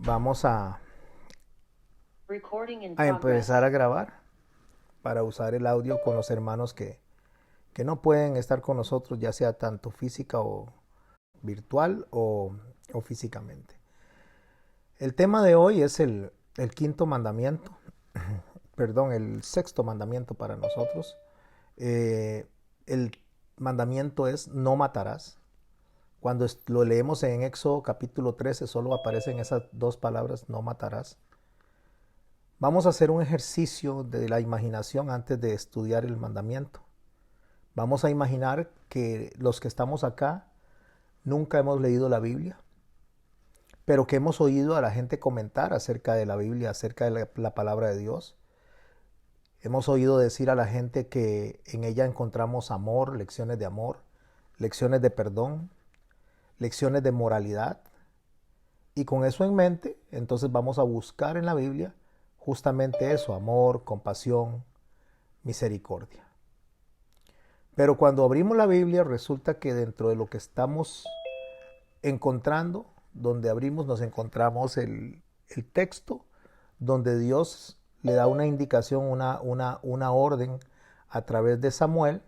Vamos Recording in a progress. empezar a grabar para usar el audio con los hermanos que no pueden estar con nosotros, ya sea tanto física o virtual o físicamente. El tema de hoy es el quinto mandamiento, perdón, el sexto mandamiento para nosotros. El mandamiento es no matarás. Cuando lo leemos en Éxodo capítulo 13, solo aparecen esas dos palabras, no matarás. Vamos a hacer un ejercicio de la imaginación antes de estudiar el mandamiento. Vamos a imaginar que los que estamos acá nunca hemos leído la Biblia, pero que hemos oído a la gente comentar acerca de la Biblia, acerca de la palabra de Dios. Hemos oído decir a la gente que en ella encontramos amor, lecciones de perdón, lecciones de moralidad. Y con eso en mente, entonces vamos a buscar en la Biblia justamente eso, amor, compasión, misericordia. Pero cuando abrimos la Biblia resulta que dentro de lo que estamos encontrando, donde abrimos nos encontramos el texto donde Dios le da una indicación, una orden a través de Samuel,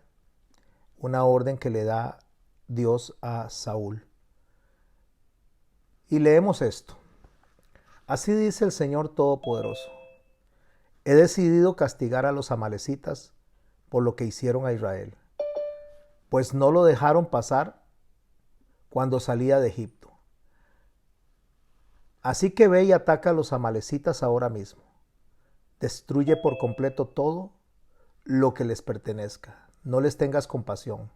una orden que le da Dios a Saúl. Y leemos esto. Así dice el Señor Todopoderoso. He decidido castigar a los amalecitas por lo que hicieron a Israel, pues no lo dejaron pasar cuando salía de Egipto. Así que ve y ataca a los amalecitas ahora mismo. Destruye por completo todo lo que les pertenezca. No les tengas compasión.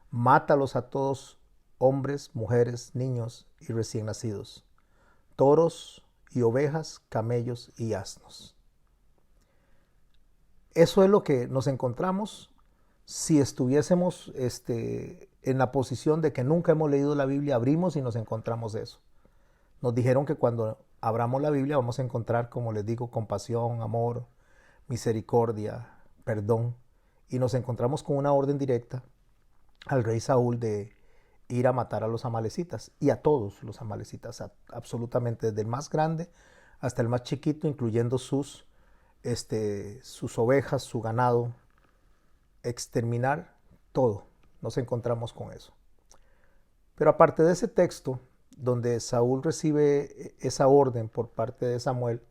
Mátalos a todos, hombres, mujeres, niños y recién nacidos, toros y ovejas, camellos y asnos. Eso es lo que nos encontramos si estuviésemos en la posición de que nunca hemos leído la Biblia, abrimos y nos encontramos eso. Nos dijeron que cuando abramos la Biblia vamos a encontrar, como les digo, compasión, amor, misericordia, perdón. Y nos encontramos con una orden directa al rey Saúl de ir a matar a los amalecitas y a todos los amalecitas, absolutamente desde el más grande hasta el más chiquito, incluyendo sus ovejas, su ganado, exterminar todo. Nos encontramos con eso. Pero aparte de ese texto, donde Saúl recibe esa orden por parte de Samuel,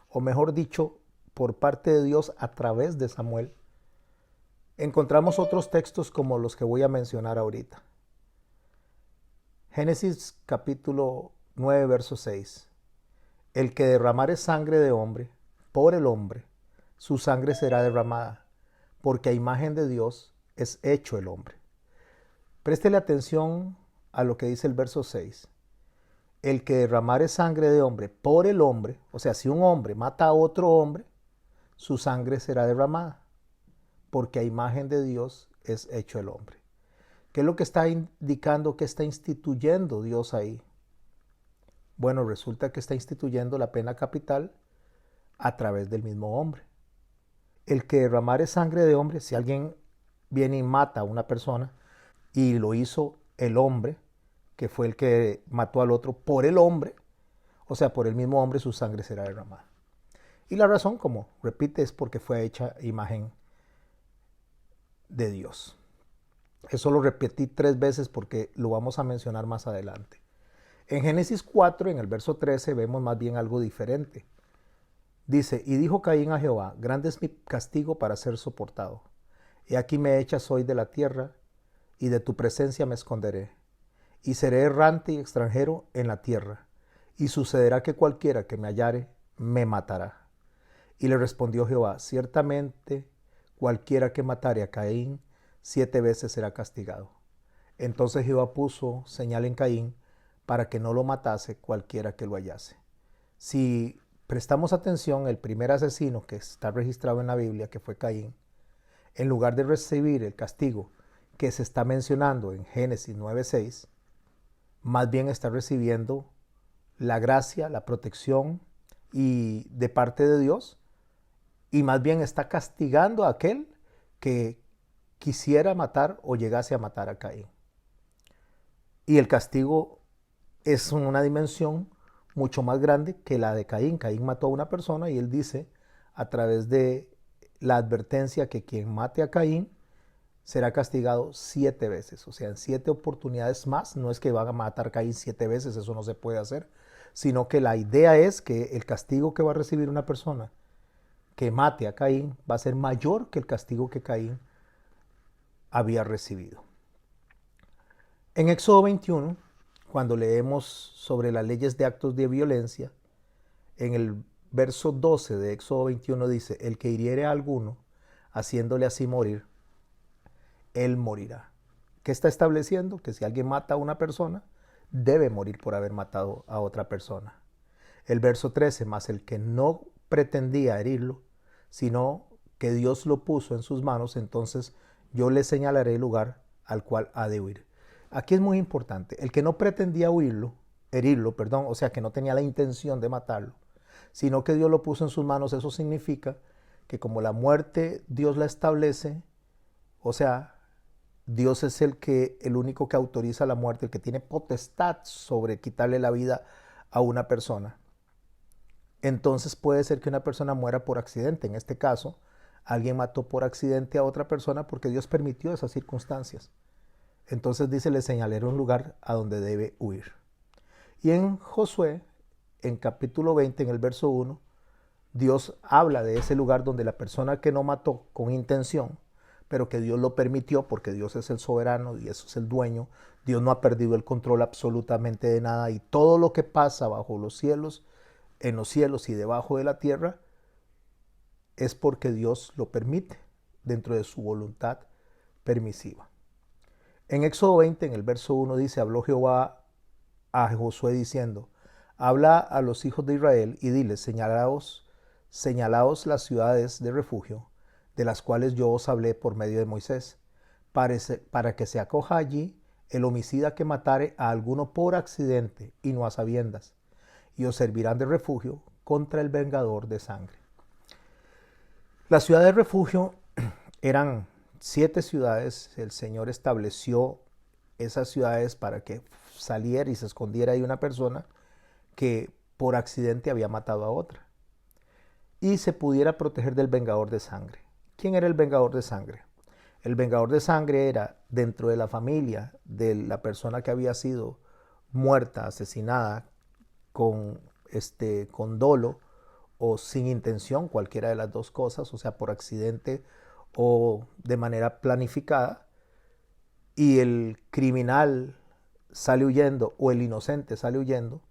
o mejor dicho, por parte de Dios a través de Samuel, encontramos otros textos como los que voy a mencionar ahorita. Génesis capítulo 9, verso 6. El que derramare sangre de hombre, por el hombre, su sangre será derramada, porque a imagen de Dios es hecho el hombre. Préstele atención a lo que dice el verso 6. El que derramare sangre de hombre por el hombre, o sea, si un hombre mata a otro hombre, su sangre será derramada, porque a imagen de Dios es hecho el hombre. ¿Qué es lo que está indicando, que está instituyendo Dios ahí? Bueno, resulta que está instituyendo la pena capital a través del mismo hombre. El que derramare sangre de hombre, si alguien viene y mata a una persona y lo hizo el hombre, que fue el que mató al otro por el hombre, o sea, por el mismo hombre, su sangre será derramada. Y la razón, como repite, es porque fue hecha imagen de Dios. Eso lo repetí 3 veces porque lo vamos a mencionar más adelante. En Génesis 4, en el verso 13, vemos más bien algo diferente. Dice, y dijo Caín a Jehová, grande es mi castigo para ser soportado. He aquí me echas hoy de la tierra, y de tu presencia me esconderé. Y seré errante y extranjero en la tierra. Y sucederá que cualquiera que me hallare, me matará. Y le respondió Jehová, ciertamente cualquiera que matare a Caín, 7 veces será castigado. Entonces Jehová puso señal en Caín para que no lo matase cualquiera que lo hallase. Si prestamos atención, el primer asesino que está registrado en la Biblia, que fue Caín, en lugar de recibir el castigo que se está mencionando en Génesis 9:6, más bien está recibiendo la gracia, la protección y de parte de Dios, y más bien está castigando a aquel que quisiera matar o llegase a matar a Caín. Y el castigo es una dimensión mucho más grande que la de Caín. Caín mató a una persona y él dice a través de la advertencia que quien mate a Caín será castigado 7 veces, o sea, en 7 oportunidades más. No es que van a matar a Caín 7 veces, eso no se puede hacer, sino que la idea es que el castigo que va a recibir una persona que mate a Caín va a ser mayor que el castigo que Caín había recibido. En Éxodo 21, cuando leemos sobre las leyes de actos de violencia, en el verso 12 de Éxodo 21 dice: el que hiriere a alguno, haciéndole así morir, él morirá. ¿Qué está estableciendo? Que si alguien mata a una persona, debe morir por haber matado a otra persona. El verso 13, más el que no pretendía herirlo, sino que Dios lo puso en sus manos, entonces yo le señalaré el lugar al cual ha de huir. Aquí es muy importante, el que no pretendía herirlo, o sea, que no tenía la intención de matarlo, sino que Dios lo puso en sus manos. Eso significa que como la muerte Dios la establece, o sea, Dios es el único que autoriza la muerte, el que tiene potestad sobre quitarle la vida a una persona. Entonces puede ser que una persona muera por accidente. En este caso, alguien mató por accidente a otra persona porque Dios permitió esas circunstancias. Entonces dice: le señalaré un lugar a donde debe huir. Y en Josué, en capítulo 20, en el verso 1, Dios habla de ese lugar donde la persona que no mató con intención, pero que Dios lo permitió porque Dios es el soberano y eso es el dueño. Dios no ha perdido el control absolutamente de nada, y todo lo que pasa bajo los cielos, en los cielos y debajo de la tierra, es porque Dios lo permite dentro de su voluntad permisiva. En Éxodo 20, en el verso 1 dice: habló Jehová a Josué diciendo: habla a los hijos de Israel y diles: señalaos las ciudades de refugio, de las cuales yo os hablé por medio de Moisés, para que se acoja allí el homicida que matare a alguno por accidente y no a sabiendas, y os servirán de refugio contra el vengador de sangre. Las ciudades de refugio eran 7 ciudades. El Señor estableció esas ciudades para que saliera y se escondiera ahí una persona que por accidente había matado a otra y se pudiera proteger del vengador de sangre. ¿Quién era el vengador de sangre? El vengador de sangre era dentro de la familia de la persona que había sido muerta, asesinada con dolo o sin intención, cualquiera de las dos cosas, o sea, por accidente o de manera planificada, y el criminal sale huyendo o el inocente sale huyendo.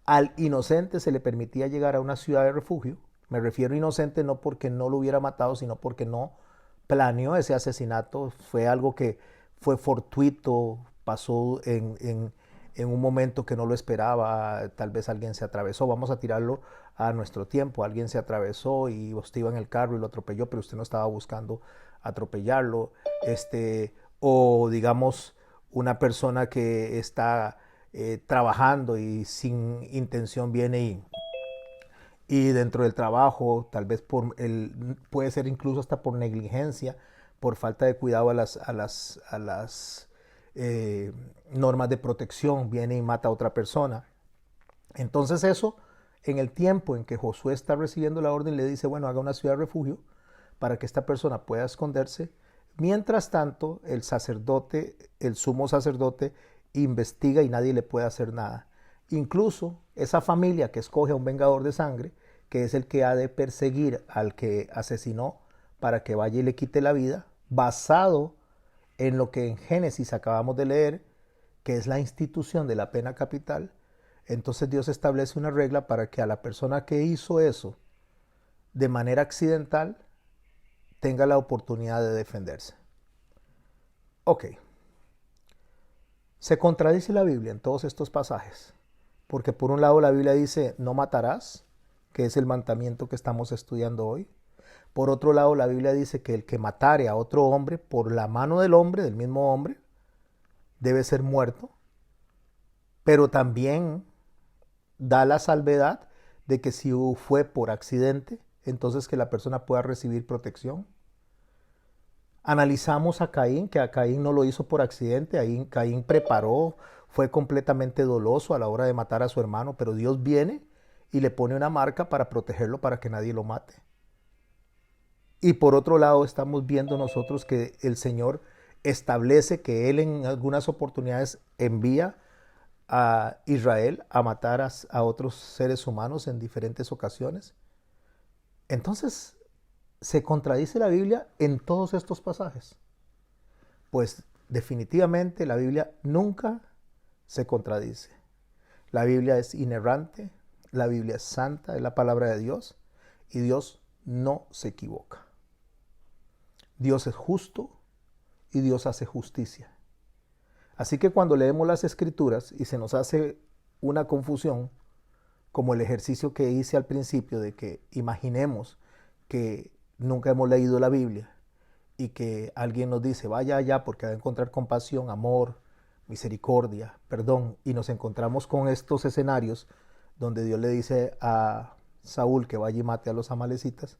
Al inocente se le permitía llegar a una ciudad de refugio. Me refiero a inocente no porque no lo hubiera matado, sino porque no planeó ese asesinato. Fue algo que fue fortuito, pasó en un momento que no lo esperaba. Tal vez alguien se atravesó, vamos a tirarlo a nuestro tiempo. Alguien se atravesó y usted iba en el carro y lo atropelló, pero usted no estaba buscando atropellarlo. O digamos, una persona que está trabajando y sin intención viene y dentro del trabajo, tal vez puede ser incluso hasta por negligencia, por falta de cuidado a las normas de protección, viene y mata a otra persona. Entonces eso, en el tiempo en que Josué está recibiendo la orden, le dice: bueno, haga una ciudad de refugio para que esta persona pueda esconderse. Mientras tanto, el sumo sacerdote, investiga y nadie le puede hacer nada. Incluso esa familia que escoge a un vengador de sangre, que es el que ha de perseguir al que asesinó para que vaya y le quite la vida, basado en lo que en Génesis acabamos de leer, que es la institución de la pena capital. Entonces Dios establece una regla para que a la persona que hizo eso de manera accidental tenga la oportunidad de defenderse. Ok. Se contradice la Biblia en todos estos pasajes, porque por un lado la Biblia dice: no matarás, que es el mandamiento que estamos estudiando hoy. Por otro lado, la Biblia dice que el que matare a otro hombre por la mano del hombre, del mismo hombre, debe ser muerto. Pero también da la salvedad de que si fue por accidente, entonces que la persona pueda recibir protección. Analizamos a Caín, que a Caín no lo hizo por accidente. Caín preparó, fue completamente doloso a la hora de matar a su hermano, pero Dios viene y le pone una marca para protegerlo, para que nadie lo mate. Y por otro lado estamos viendo nosotros que el Señor establece que Él en algunas oportunidades envía a Israel a matar a otros seres humanos en diferentes ocasiones. Entonces, ¿se contradice la Biblia en todos estos pasajes? Pues definitivamente la Biblia nunca se contradice. La Biblia es inerrante, la Biblia es santa, es la palabra de Dios y Dios no se equivoca. Dios es justo y Dios hace justicia. Así que cuando leemos las Escrituras y se nos hace una confusión, como el ejercicio que hice al principio de que imaginemos que nunca hemos leído la Biblia y que alguien nos dice, vaya allá porque va a encontrar compasión, amor, misericordia, perdón, y nos encontramos con estos escenarios donde Dios le dice a Saúl que vaya y mate a los amalecitas,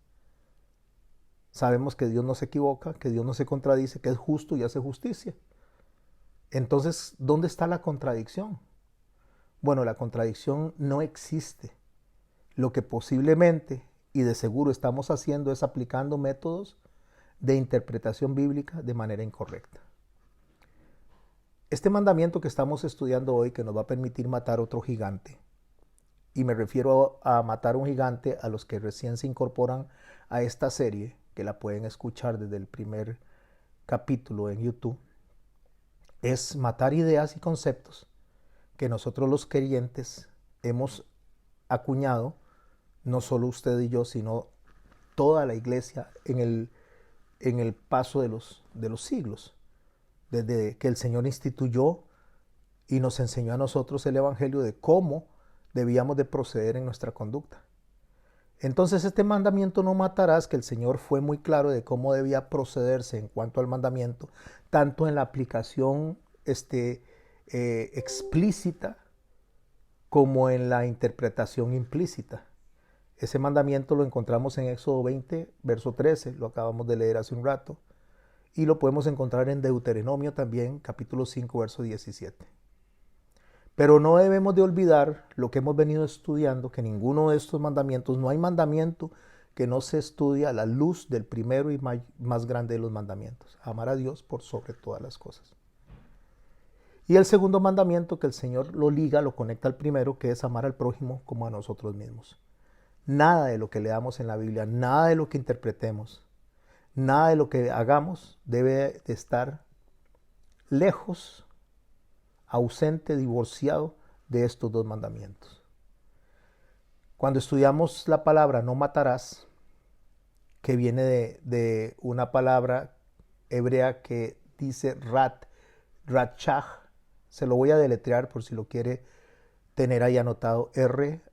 sabemos que Dios no se equivoca, que Dios no se contradice, que es justo y hace justicia. Entonces, ¿dónde está la contradicción? Bueno, la contradicción no existe. Lo que posiblemente y de seguro estamos haciendo es aplicando métodos de interpretación bíblica de manera incorrecta. Este mandamiento que estamos estudiando hoy, que nos va a permitir matar otro gigante, y me refiero a matar un gigante a los que recién se incorporan a esta serie, que la pueden escuchar desde el primer capítulo en YouTube, es matar ideas y conceptos que nosotros los creyentes hemos acuñado, no solo usted y yo, sino toda la iglesia en el paso de los siglos, desde que el Señor instituyó y nos enseñó a nosotros el Evangelio de cómo debíamos de proceder en nuestra conducta. Entonces este mandamiento no matarás, que el Señor fue muy claro de cómo debía procederse en cuanto al mandamiento, tanto en la aplicación explícita como en la interpretación implícita. Ese mandamiento lo encontramos en Éxodo 20, verso 13, lo acabamos de leer hace un rato, y lo podemos encontrar en Deuteronomio también, capítulo 5, verso 17. Pero no debemos de olvidar lo que hemos venido estudiando, que ninguno de estos mandamientos, no hay mandamiento que no se estudie a la luz del primero y más grande de los mandamientos, amar a Dios por sobre todas las cosas. Y el segundo mandamiento, que el Señor lo liga, lo conecta al primero, que es amar al prójimo como a nosotros mismos. Nada de lo que leamos en la Biblia, nada de lo que interpretemos, nada de lo que hagamos debe de estar lejos, ausente, divorciado de estos dos mandamientos. Cuando estudiamos la palabra no matarás, que viene de una palabra hebrea que dice ratshah, se lo voy a deletrear por si lo quiere tener ahí anotado, R-A-T-S-H-A-J,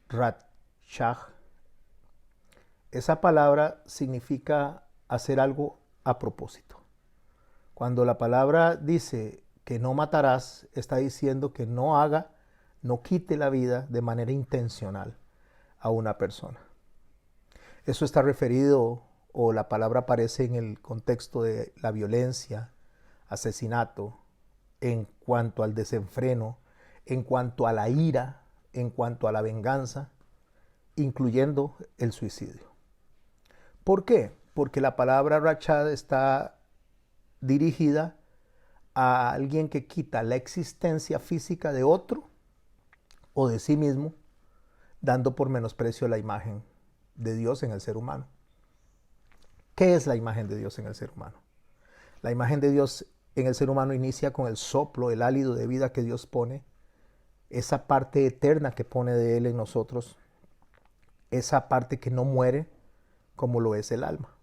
ratshah. Esa palabra significa hacer algo a propósito. Cuando la palabra dice que no matarás, está diciendo que no quite la vida de manera intencional a una persona. Eso está referido, o la palabra aparece en el contexto de la violencia, asesinato, en cuanto al desenfreno, en cuanto a la ira, en cuanto a la venganza, incluyendo el suicidio. ¿Por qué? Porque la palabra rachad está dirigida a alguien que quita la existencia física de otro o de sí mismo, dando por menosprecio la imagen de Dios en el ser humano. ¿Qué es la imagen de Dios en el ser humano? La imagen de Dios en el ser humano inicia con el soplo, el hálito de vida que Dios pone, esa parte eterna que pone de Él en nosotros, esa parte que no muere como lo es el alma,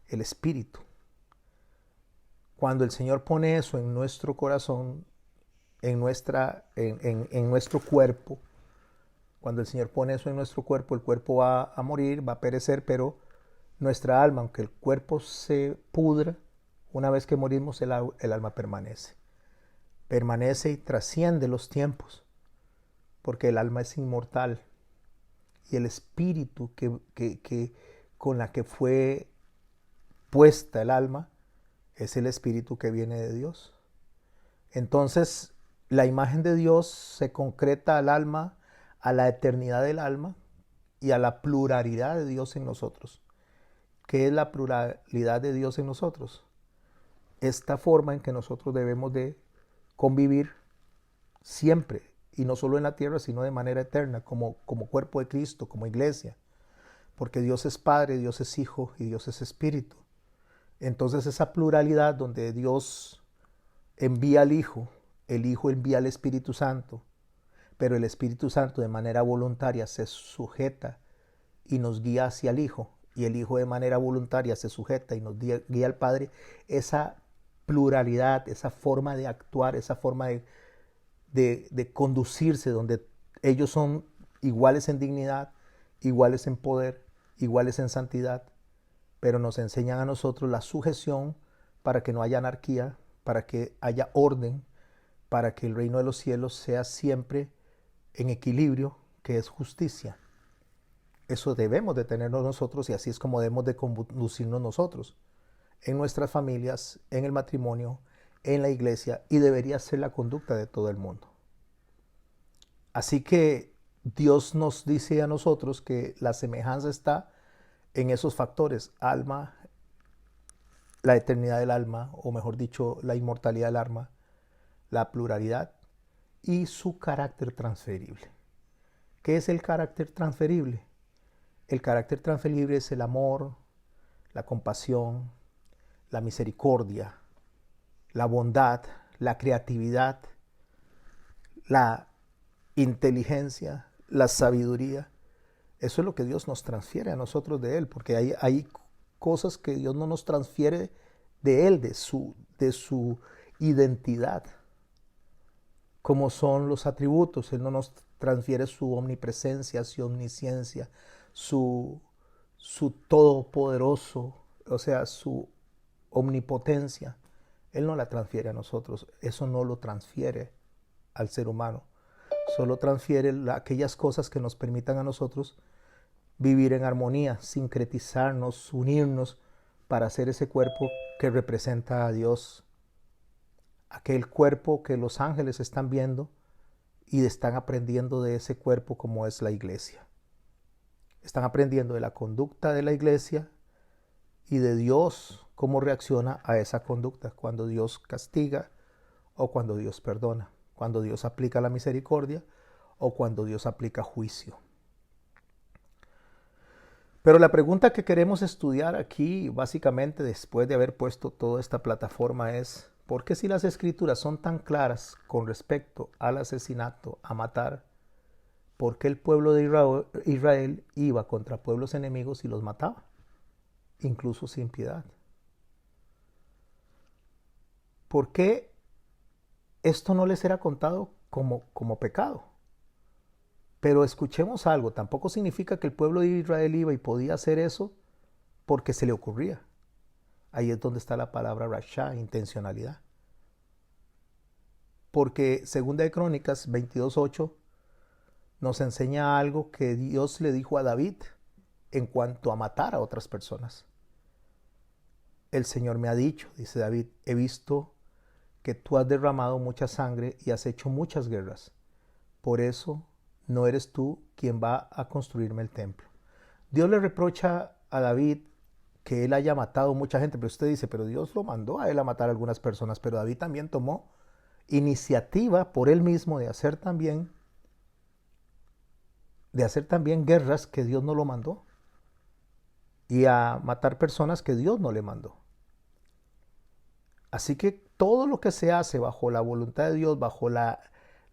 el espíritu. Cuando el Señor pone eso en nuestro corazón, en nuestro cuerpo, cuando el Señor pone eso en nuestro cuerpo, el cuerpo va a morir, va a perecer, pero nuestra alma, aunque el cuerpo se pudra, una vez que morimos, el alma permanece. Permanece y trasciende los tiempos, porque el alma es inmortal. Y el espíritu con la que fue puesta el alma es el espíritu que viene de Dios. Entonces, la imagen de Dios se concreta al alma, a la eternidad del alma y a la pluralidad de Dios en nosotros. ¿Qué es la pluralidad de Dios en nosotros? Esta forma en que nosotros debemos de convivir siempre, y no solo en la tierra, sino de manera eterna, como cuerpo de Cristo, como iglesia. Porque Dios es Padre, Dios es Hijo y Dios es Espíritu. Entonces esa pluralidad donde Dios envía al Hijo, el Hijo envía al Espíritu Santo, pero el Espíritu Santo de manera voluntaria se sujeta y nos guía hacia el Hijo, y el Hijo de manera voluntaria se sujeta y nos guía al Padre. Esa pluralidad, esa forma de actuar, esa forma de conducirse, donde ellos son iguales en dignidad, iguales en poder, iguales en santidad, pero nos enseñan a nosotros la sujeción para que no haya anarquía, para que haya orden, para que el reino de los cielos sea siempre en equilibrio, que es justicia. Eso debemos de tenernos nosotros, y así es como debemos de conducirnos nosotros en nuestras familias, en el matrimonio, en la iglesia, y debería ser la conducta de todo el mundo. Así que Dios nos dice a nosotros que la semejanza está en esos factores: alma, la eternidad del alma, o mejor dicho, la inmortalidad del alma, la pluralidad y su carácter transferible. ¿Qué es el carácter transferible? El carácter transferible es el amor, la compasión, la misericordia, la bondad, la creatividad, la inteligencia, la sabiduría. Eso es lo que Dios nos transfiere a nosotros de Él, porque hay cosas que Dios no nos transfiere de Él, de su identidad, como son los atributos. Él no nos transfiere su omnipresencia, su omnisciencia, su todopoderoso, o sea, su omnipotencia. Él no la transfiere a nosotros, eso no lo transfiere al ser humano. Solo transfiere aquellas cosas que nos permitan a nosotros vivir en armonía, sincretizarnos, unirnos para hacer ese cuerpo que representa a Dios. Aquel cuerpo que los ángeles están viendo y están aprendiendo de ese cuerpo, como es la iglesia. Están aprendiendo de la conducta de la iglesia y de Dios, cómo reacciona a esa conducta, cuando Dios castiga o cuando Dios perdona, cuando Dios aplica la misericordia o cuando Dios aplica juicio. Pero la pregunta que queremos estudiar aquí, básicamente después de haber puesto toda esta plataforma, es: ¿por qué, si las escrituras son tan claras con respecto al asesinato, a matar, por qué el pueblo de Israel iba contra pueblos enemigos y los mataba, incluso sin piedad? ¿Por qué esto no les era contado como pecado? Pero escuchemos algo: tampoco significa que el pueblo de Israel iba y podía hacer eso porque se le ocurría. Ahí es donde está la palabra rasha, intencionalidad. Porque 2 de Crónicas 22:8 nos enseña algo que Dios le dijo a David en cuanto a matar a otras personas. El Señor me ha dicho, dice David, he visto que tú has derramado mucha sangre y has hecho muchas guerras. Por eso no eres tú quien va a construirme el templo. Dios le reprocha a David que él haya matado mucha gente, pero usted dice, pero Dios lo mandó a él a matar a algunas personas, pero David también tomó iniciativa por él mismo de hacer también guerras que Dios no lo mandó, y a matar personas que Dios no le mandó. Así que todo lo que se hace bajo la voluntad de Dios, bajo la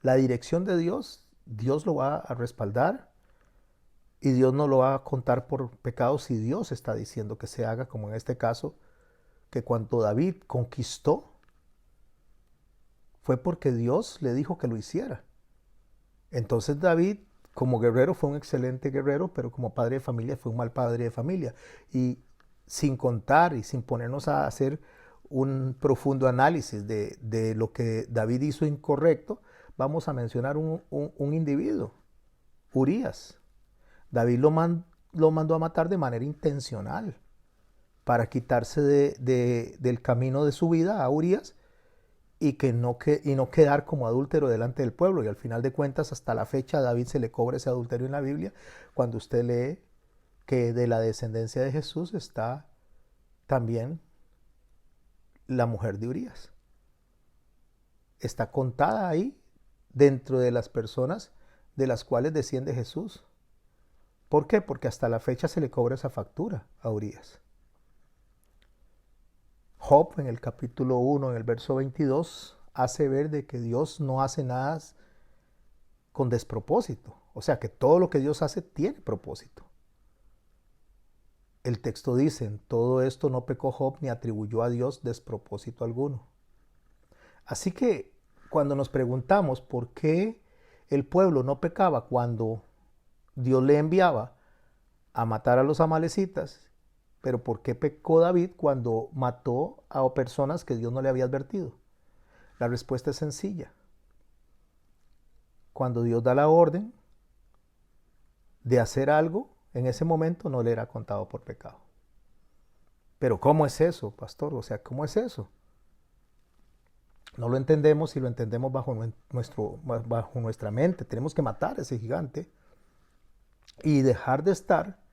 dirección de Dios, Dios lo va a respaldar, y Dios no lo va a contar por pecado si Dios está diciendo que se haga, como en este caso, que cuando David conquistó, fue porque Dios le dijo que lo hiciera. Entonces David, como guerrero, fue un excelente guerrero, pero como padre de familia fue un mal padre de familia. Y sin contar y sin ponernos a hacer un profundo análisis de lo que David hizo incorrecto, vamos a mencionar un individuo, Urías. David lo mandó a matar de manera intencional. para quitarse del camino de su vida a Urías y no quedar como adúltero delante del pueblo. Y al final de cuentas, hasta la fecha, a David se le cobra ese adulterio en la Biblia, cuando usted lee que de la descendencia de Jesús está también la mujer de Urías. Está contada ahí dentro de las personas de las cuales desciende Jesús. ¿Por qué? Porque hasta la fecha se le cobra esa factura a Urías. Job, en el capítulo 1, en el verso 22, hace ver de que Dios no hace nada con despropósito. O sea, que todo lo que Dios hace tiene propósito. El texto dice: en todo esto no pecó Job ni atribuyó a Dios despropósito alguno. Así que cuando nos preguntamos por qué el pueblo no pecaba cuando Dios le enviaba a matar a los amalecitas, pero ¿por qué pecó David cuando mató a personas que Dios no le había advertido? La respuesta es sencilla. Cuando Dios da la orden de hacer algo, en ese momento no le era contado por pecado. Pero ¿cómo es eso, pastor? O sea, ¿cómo es eso? No lo entendemos si lo entendemos bajo nuestra mente. Tenemos que matar a ese gigante y dejar de estar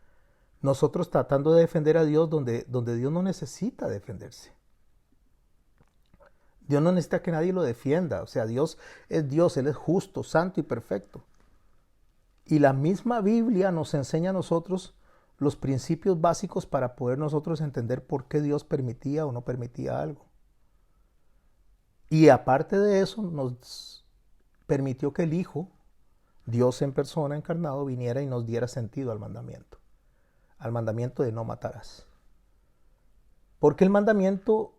nosotros tratando de defender a Dios donde Dios no necesita defenderse. Dios no necesita que nadie lo defienda. O sea, Dios, Él es justo, santo y perfecto. Y la misma Biblia nos enseña a nosotros los principios básicos para poder nosotros entender por qué Dios permitía o no permitía algo. Y aparte de eso, nos permitió que el Hijo, Dios en persona encarnado, viniera y nos diera sentido al mandamiento de no matarás. Porque el mandamiento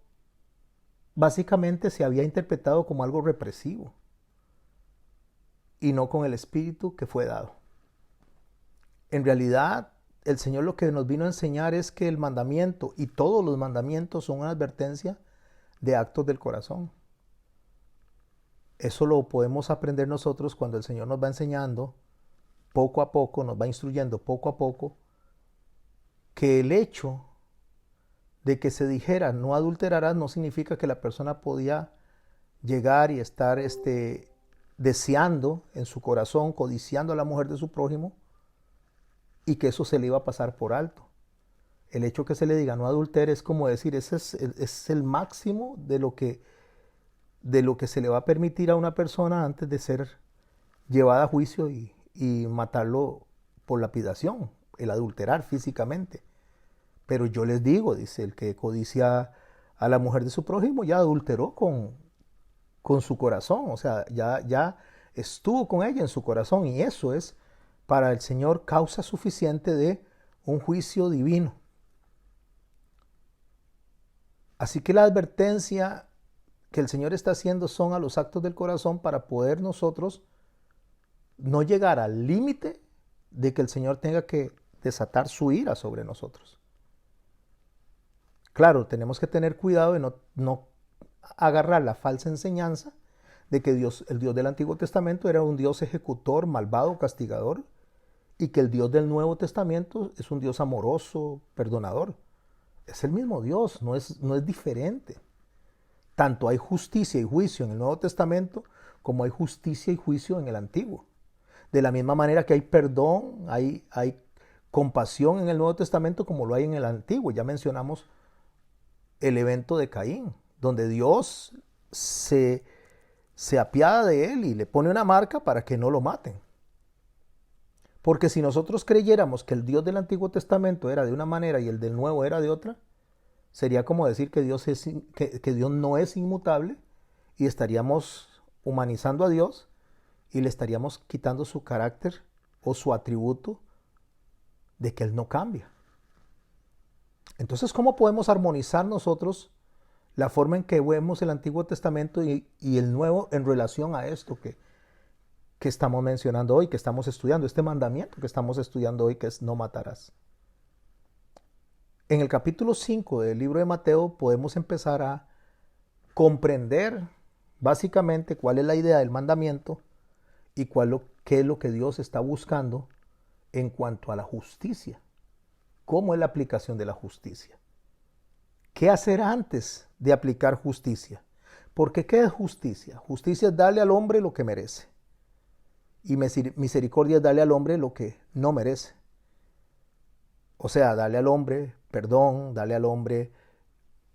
básicamente se había interpretado como algo represivo y no con el espíritu que fue dado. En realidad, el Señor lo que nos vino a enseñar es que el mandamiento y todos los mandamientos son una advertencia de actos del corazón. Eso lo podemos aprender nosotros cuando el Señor nos va enseñando poco a poco, nos va instruyendo poco a poco, que el hecho de que se dijera no adulterarás no significa que la persona podía llegar y estar deseando en su corazón, codiciando a la mujer de su prójimo, y que eso se le iba a pasar por alto. El hecho que se le diga no adultere es como decir, ese es el máximo de lo que se le va a permitir a una persona antes de ser llevada a juicio y matarlo por lapidación, el adulterar físicamente. Pero yo les digo, dice, el que codicia a la mujer de su prójimo ya adulteró con su corazón, o sea, ya estuvo con ella en su corazón, y eso es para el Señor causa suficiente de un juicio divino. Así que la advertencia que el Señor está haciendo son a los actos del corazón para poder nosotros no llegar al límite de que el Señor tenga que desatar su ira sobre nosotros. Claro, tenemos que tener cuidado de no agarrar la falsa enseñanza de que el Dios del Antiguo Testamento era un Dios ejecutor, malvado, castigador, y que el Dios del Nuevo Testamento es un Dios amoroso, perdonador. Es el mismo Dios, no es diferente. Tanto hay justicia y juicio en el Nuevo Testamento como hay justicia y juicio en el Antiguo. De la misma manera que hay perdón, hay compasión en el Nuevo Testamento como lo hay en el Antiguo. Ya mencionamos el evento de Caín, donde Dios se apiada de él y le pone una marca para que no lo maten. Porque si nosotros creyéramos que el Dios del Antiguo Testamento era de una manera y el del Nuevo era de otra, sería como decir que Dios no es inmutable, y estaríamos humanizando a Dios y le estaríamos quitando su carácter o su atributo de que Él no cambia. Entonces, ¿cómo podemos armonizar nosotros la forma en que vemos el Antiguo Testamento y el Nuevo en relación a esto que estamos mencionando hoy, que estamos estudiando, este mandamiento que estamos estudiando hoy, que es no matarás? En el capítulo 5 del libro de Mateo podemos empezar a comprender básicamente cuál es la idea del mandamiento y qué es lo que Dios está buscando en cuanto a la justicia. ¿Cómo es la aplicación de la justicia? ¿Qué hacer antes de aplicar justicia? Porque ¿qué es justicia? Justicia es darle al hombre lo que merece. Y misericordia es darle al hombre lo que no merece. O sea, darle al hombre perdón, darle al hombre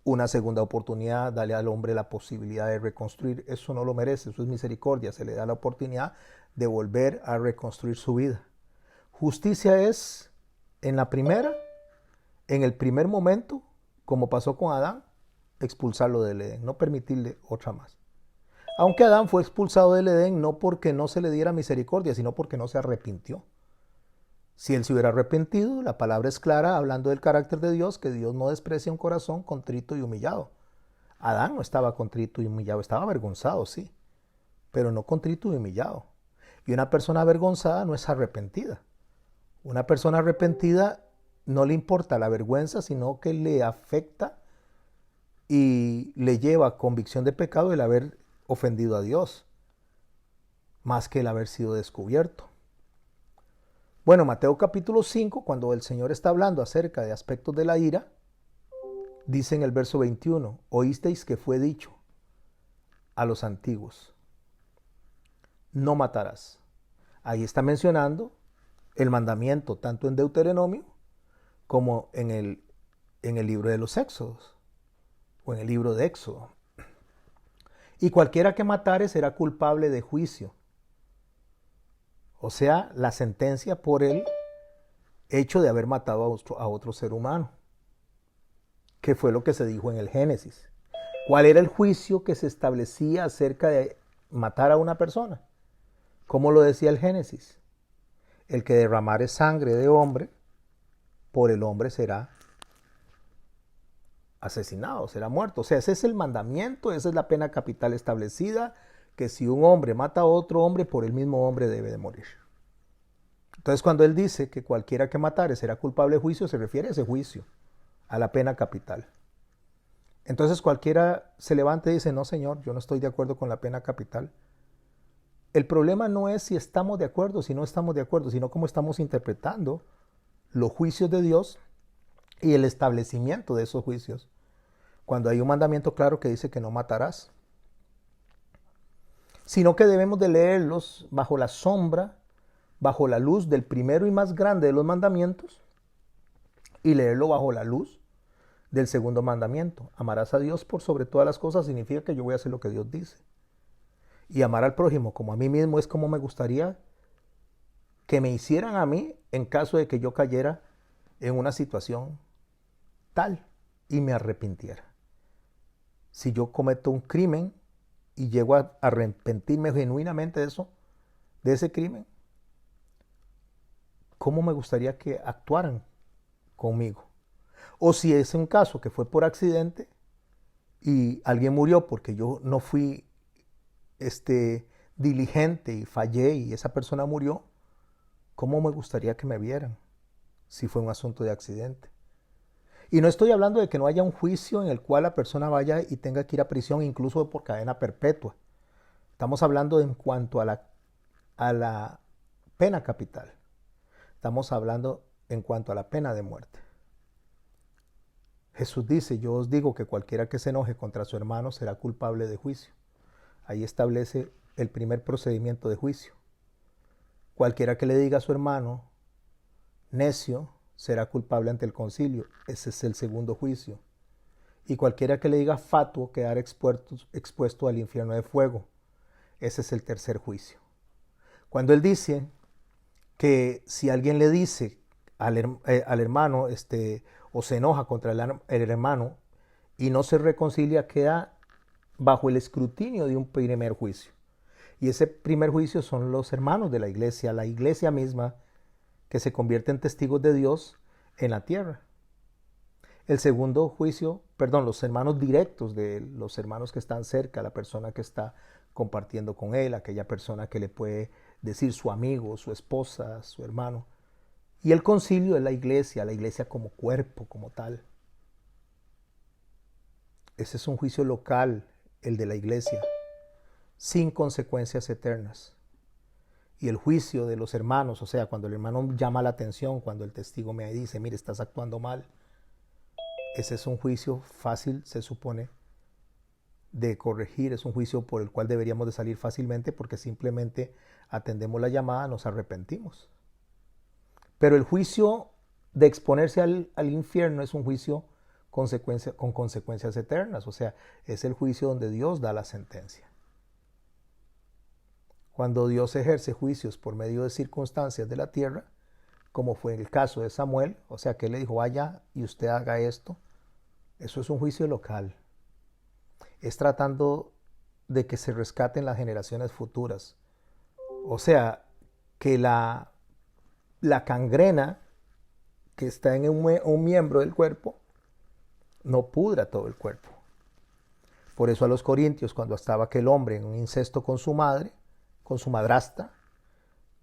una segunda oportunidad, darle al hombre la posibilidad de reconstruir. Eso no lo merece, eso es misericordia. Se le da la oportunidad de volver a reconstruir su vida. Justicia es en la primera, en el primer momento, como pasó con Adán, expulsarlo del Edén, no permitirle otra más. Aunque Adán fue expulsado del Edén no porque no se le diera misericordia, sino porque no se arrepintió. Si él se hubiera arrepentido, la palabra es clara hablando del carácter de Dios, que Dios no desprecia un corazón contrito y humillado. Adán no estaba contrito y humillado, estaba avergonzado, sí, pero no contrito y humillado. Y una persona avergonzada no es arrepentida. Una persona arrepentida no le importa la vergüenza, sino que le afecta y le lleva a convicción de pecado el haber ofendido a Dios, más que el haber sido descubierto. Bueno, Mateo capítulo 5, cuando el Señor está hablando acerca de aspectos de la ira, dice en el verso 21, oísteis que fue dicho a los antiguos, no matarás. Ahí está mencionando el mandamiento, tanto en Deuteronomio como en el libro de los Éxodos, o en el libro de Éxodo. Y cualquiera que matare será culpable de juicio. O sea, la sentencia por el hecho de haber matado a otro ser humano, que fue lo que se dijo en el Génesis. ¿Cuál era el juicio que se establecía acerca de matar a una persona? ¿Cómo lo decía el Génesis? El que derramare sangre de hombre, por el hombre será asesinado, será muerto. O sea, ese es el mandamiento, esa es la pena capital establecida, que si un hombre mata a otro hombre, por el mismo hombre debe de morir. Entonces, cuando él dice que cualquiera que matare será culpable de juicio, se refiere a ese juicio, a la pena capital. Entonces, cualquiera se levanta y dice, no, señor, yo no estoy de acuerdo con la pena capital. El problema no es si estamos de acuerdo, si no estamos de acuerdo, sino cómo estamos interpretando los juicios de Dios y el establecimiento de esos juicios. Cuando hay un mandamiento claro que dice que no matarás, sino que debemos de leerlos bajo la sombra, bajo la luz del primero y más grande de los mandamientos, y leerlo bajo la luz del segundo mandamiento. Amarás a Dios por sobre todas las cosas significa que yo voy a hacer lo que Dios dice. Y amar al prójimo como a mí mismo es como me gustaría que me hicieran a mí en caso de que yo cayera en una situación tal y me arrepintiera. Si yo cometo un crimen y llego a arrepentirme genuinamente de ese crimen, ¿cómo me gustaría que actuaran conmigo? O si es un caso que fue por accidente y alguien murió porque yo no fui diligente y fallé y esa persona murió, ¿cómo me gustaría que me vieran si fue un asunto de accidente? Y no estoy hablando de que no haya un juicio en el cual la persona vaya y tenga que ir a prisión, incluso por cadena perpetua. Estamos hablando en cuanto a la pena capital. Estamos hablando en cuanto a la pena de muerte. Jesús dice, yo os digo que cualquiera que se enoje contra su hermano será culpable de juicio. Ahí establece el primer procedimiento de juicio. Cualquiera que le diga a su hermano, necio, será culpable ante el concilio. Ese es el segundo juicio. Y cualquiera que le diga fatuo quedará expuesto al infierno de fuego. Ese es el tercer juicio. Cuando él dice que si alguien le dice al hermano o se enoja contra el hermano y no se reconcilia, queda bajo el escrutinio de un primer juicio. Y ese primer juicio son los hermanos de la iglesia misma, que se convierte en testigos de Dios en la tierra. El segundo juicio, los hermanos directos de él, los hermanos que están cerca, la persona que está compartiendo con él, aquella persona que le puede decir su amigo, su esposa, su hermano. Y el concilio es la iglesia como cuerpo, como tal. Ese es un juicio local, el de la iglesia, sin consecuencias eternas. Y el juicio de los hermanos, o sea, cuando el hermano llama la atención, cuando el testigo me dice, mire, estás actuando mal, ese es un juicio fácil, se supone, de corregir, es un juicio por el cual deberíamos de salir fácilmente porque simplemente atendemos la llamada, nos arrepentimos. Pero el juicio de exponerse al infierno es un juicio con consecuencias eternas, o sea, es el juicio donde Dios da la sentencia. Cuando Dios ejerce juicios por medio de circunstancias de la tierra, como fue el caso de Samuel, o sea, que él le dijo, vaya y usted haga esto, eso es un juicio local. Es tratando de que se rescaten las generaciones futuras. O sea, que la cangrena que está en un miembro del cuerpo no pudra todo el cuerpo. Por eso a los corintios, cuando estaba aquel hombre en un incesto con su madre, con su madrastra,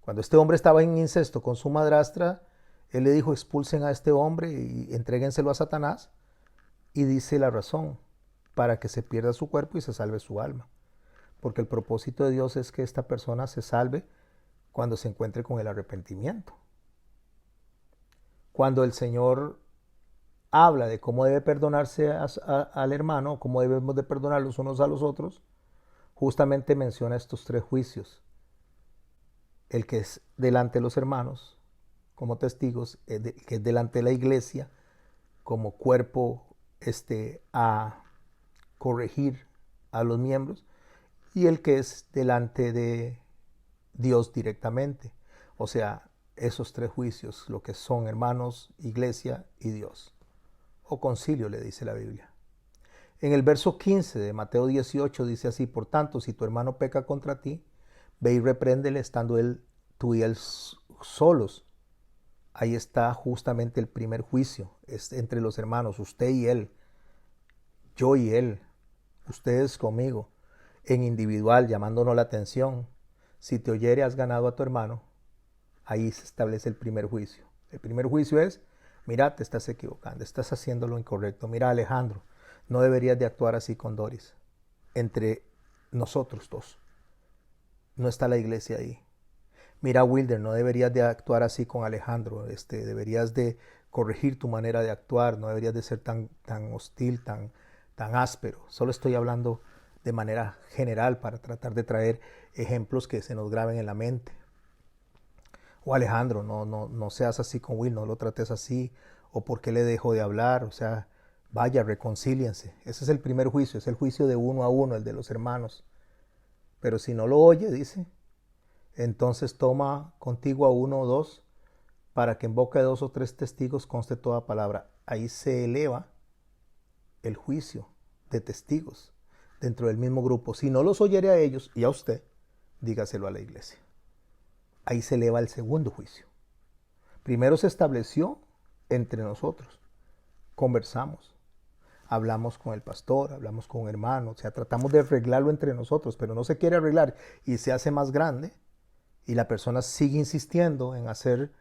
cuando este hombre estaba en incesto con su madrastra, él le dijo, expulsen a este hombre y entréguenselo a Satanás. Y dice la razón, para que se pierda su cuerpo y se salve su alma. Porque el propósito de Dios es que esta persona se salve cuando se encuentre con el arrepentimiento. Cuando el Señor habla de cómo debe perdonarse al hermano, cómo debemos de perdonar los unos a los otros, justamente menciona estos tres juicios. El que es delante de los hermanos como testigos, el que es delante de la iglesia como cuerpo a corregir a los miembros, y el que es delante de Dios directamente. O sea, esos tres juicios, lo que son hermanos, iglesia y Dios. O concilio, le dice la Biblia. En el verso 15 de Mateo 18 dice así, por tanto, si tu hermano peca contra ti, ve y repréndele estando tú y él solos. Ahí está justamente el primer juicio, es entre los hermanos, usted y él, yo y él, ustedes conmigo, en individual, llamándonos la atención. Si te oyere has ganado a tu hermano, ahí se establece el primer juicio. El primer juicio es, mira, te estás equivocando, estás haciendo lo incorrecto. Mira, Alejandro, no deberías de actuar así con Doris. Entre nosotros dos. No está la iglesia ahí. Mira, Wilder, no deberías de actuar así con Alejandro. Deberías de corregir tu manera de actuar. No deberías de ser tan hostil, tan áspero. Solo estoy hablando de manera general para tratar de traer ejemplos que se nos graben en la mente. O Alejandro, no seas así con Will, no lo trates así. O por qué le dejo de hablar. O sea, vaya, reconcíliense. Ese es el primer juicio, es el juicio de uno a uno, el de los hermanos. Pero si no lo oye, dice, entonces toma contigo a uno o dos, para que en boca de dos o tres testigos conste toda palabra. Ahí se eleva el juicio de testigos dentro del mismo grupo. Si no los oyere a ellos y a usted, dígaselo a la iglesia. Ahí se eleva el segundo juicio. Primero se estableció entre nosotros. Conversamos. Hablamos con el pastor, hablamos con un hermano, o sea, tratamos de arreglarlo entre nosotros, pero no se quiere arreglar y se hace más grande y la persona sigue insistiendo en hacer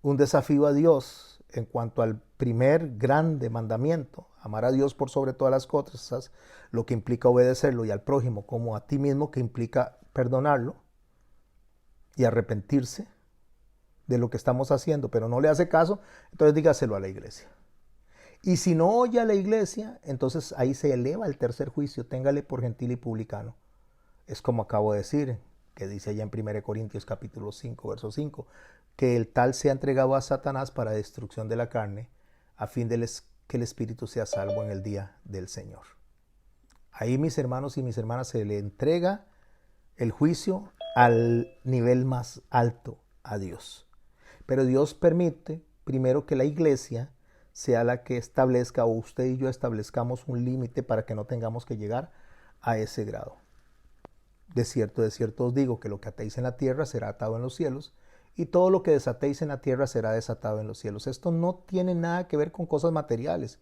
un desafío a Dios en cuanto al primer grande mandamiento, amar a Dios por sobre todas las cosas, lo que implica obedecerlo, y al prójimo como a ti mismo, que implica perdonarlo y arrepentirse de lo que estamos haciendo, pero no le hace caso, entonces dígaselo a la iglesia. Y si no oye a la iglesia, entonces ahí se eleva el tercer juicio, téngale por gentil y publicano. Es como acabo de decir, que dice allá en 1 Corintios capítulo 5, verso 5, que el tal sea entregado a Satanás para destrucción de la carne, a fin de que el espíritu sea salvo en el día del Señor. Ahí, mis hermanos y mis hermanas, se le entrega el juicio al nivel más alto a Dios. Pero Dios permite primero que la iglesia sea la que establezca, o usted y yo establezcamos un límite para que no tengamos que llegar a ese grado. De cierto os digo que lo que atéis en la tierra será atado en los cielos, y todo lo que desatéis en la tierra será desatado en los cielos. Esto no tiene nada que ver con cosas materiales.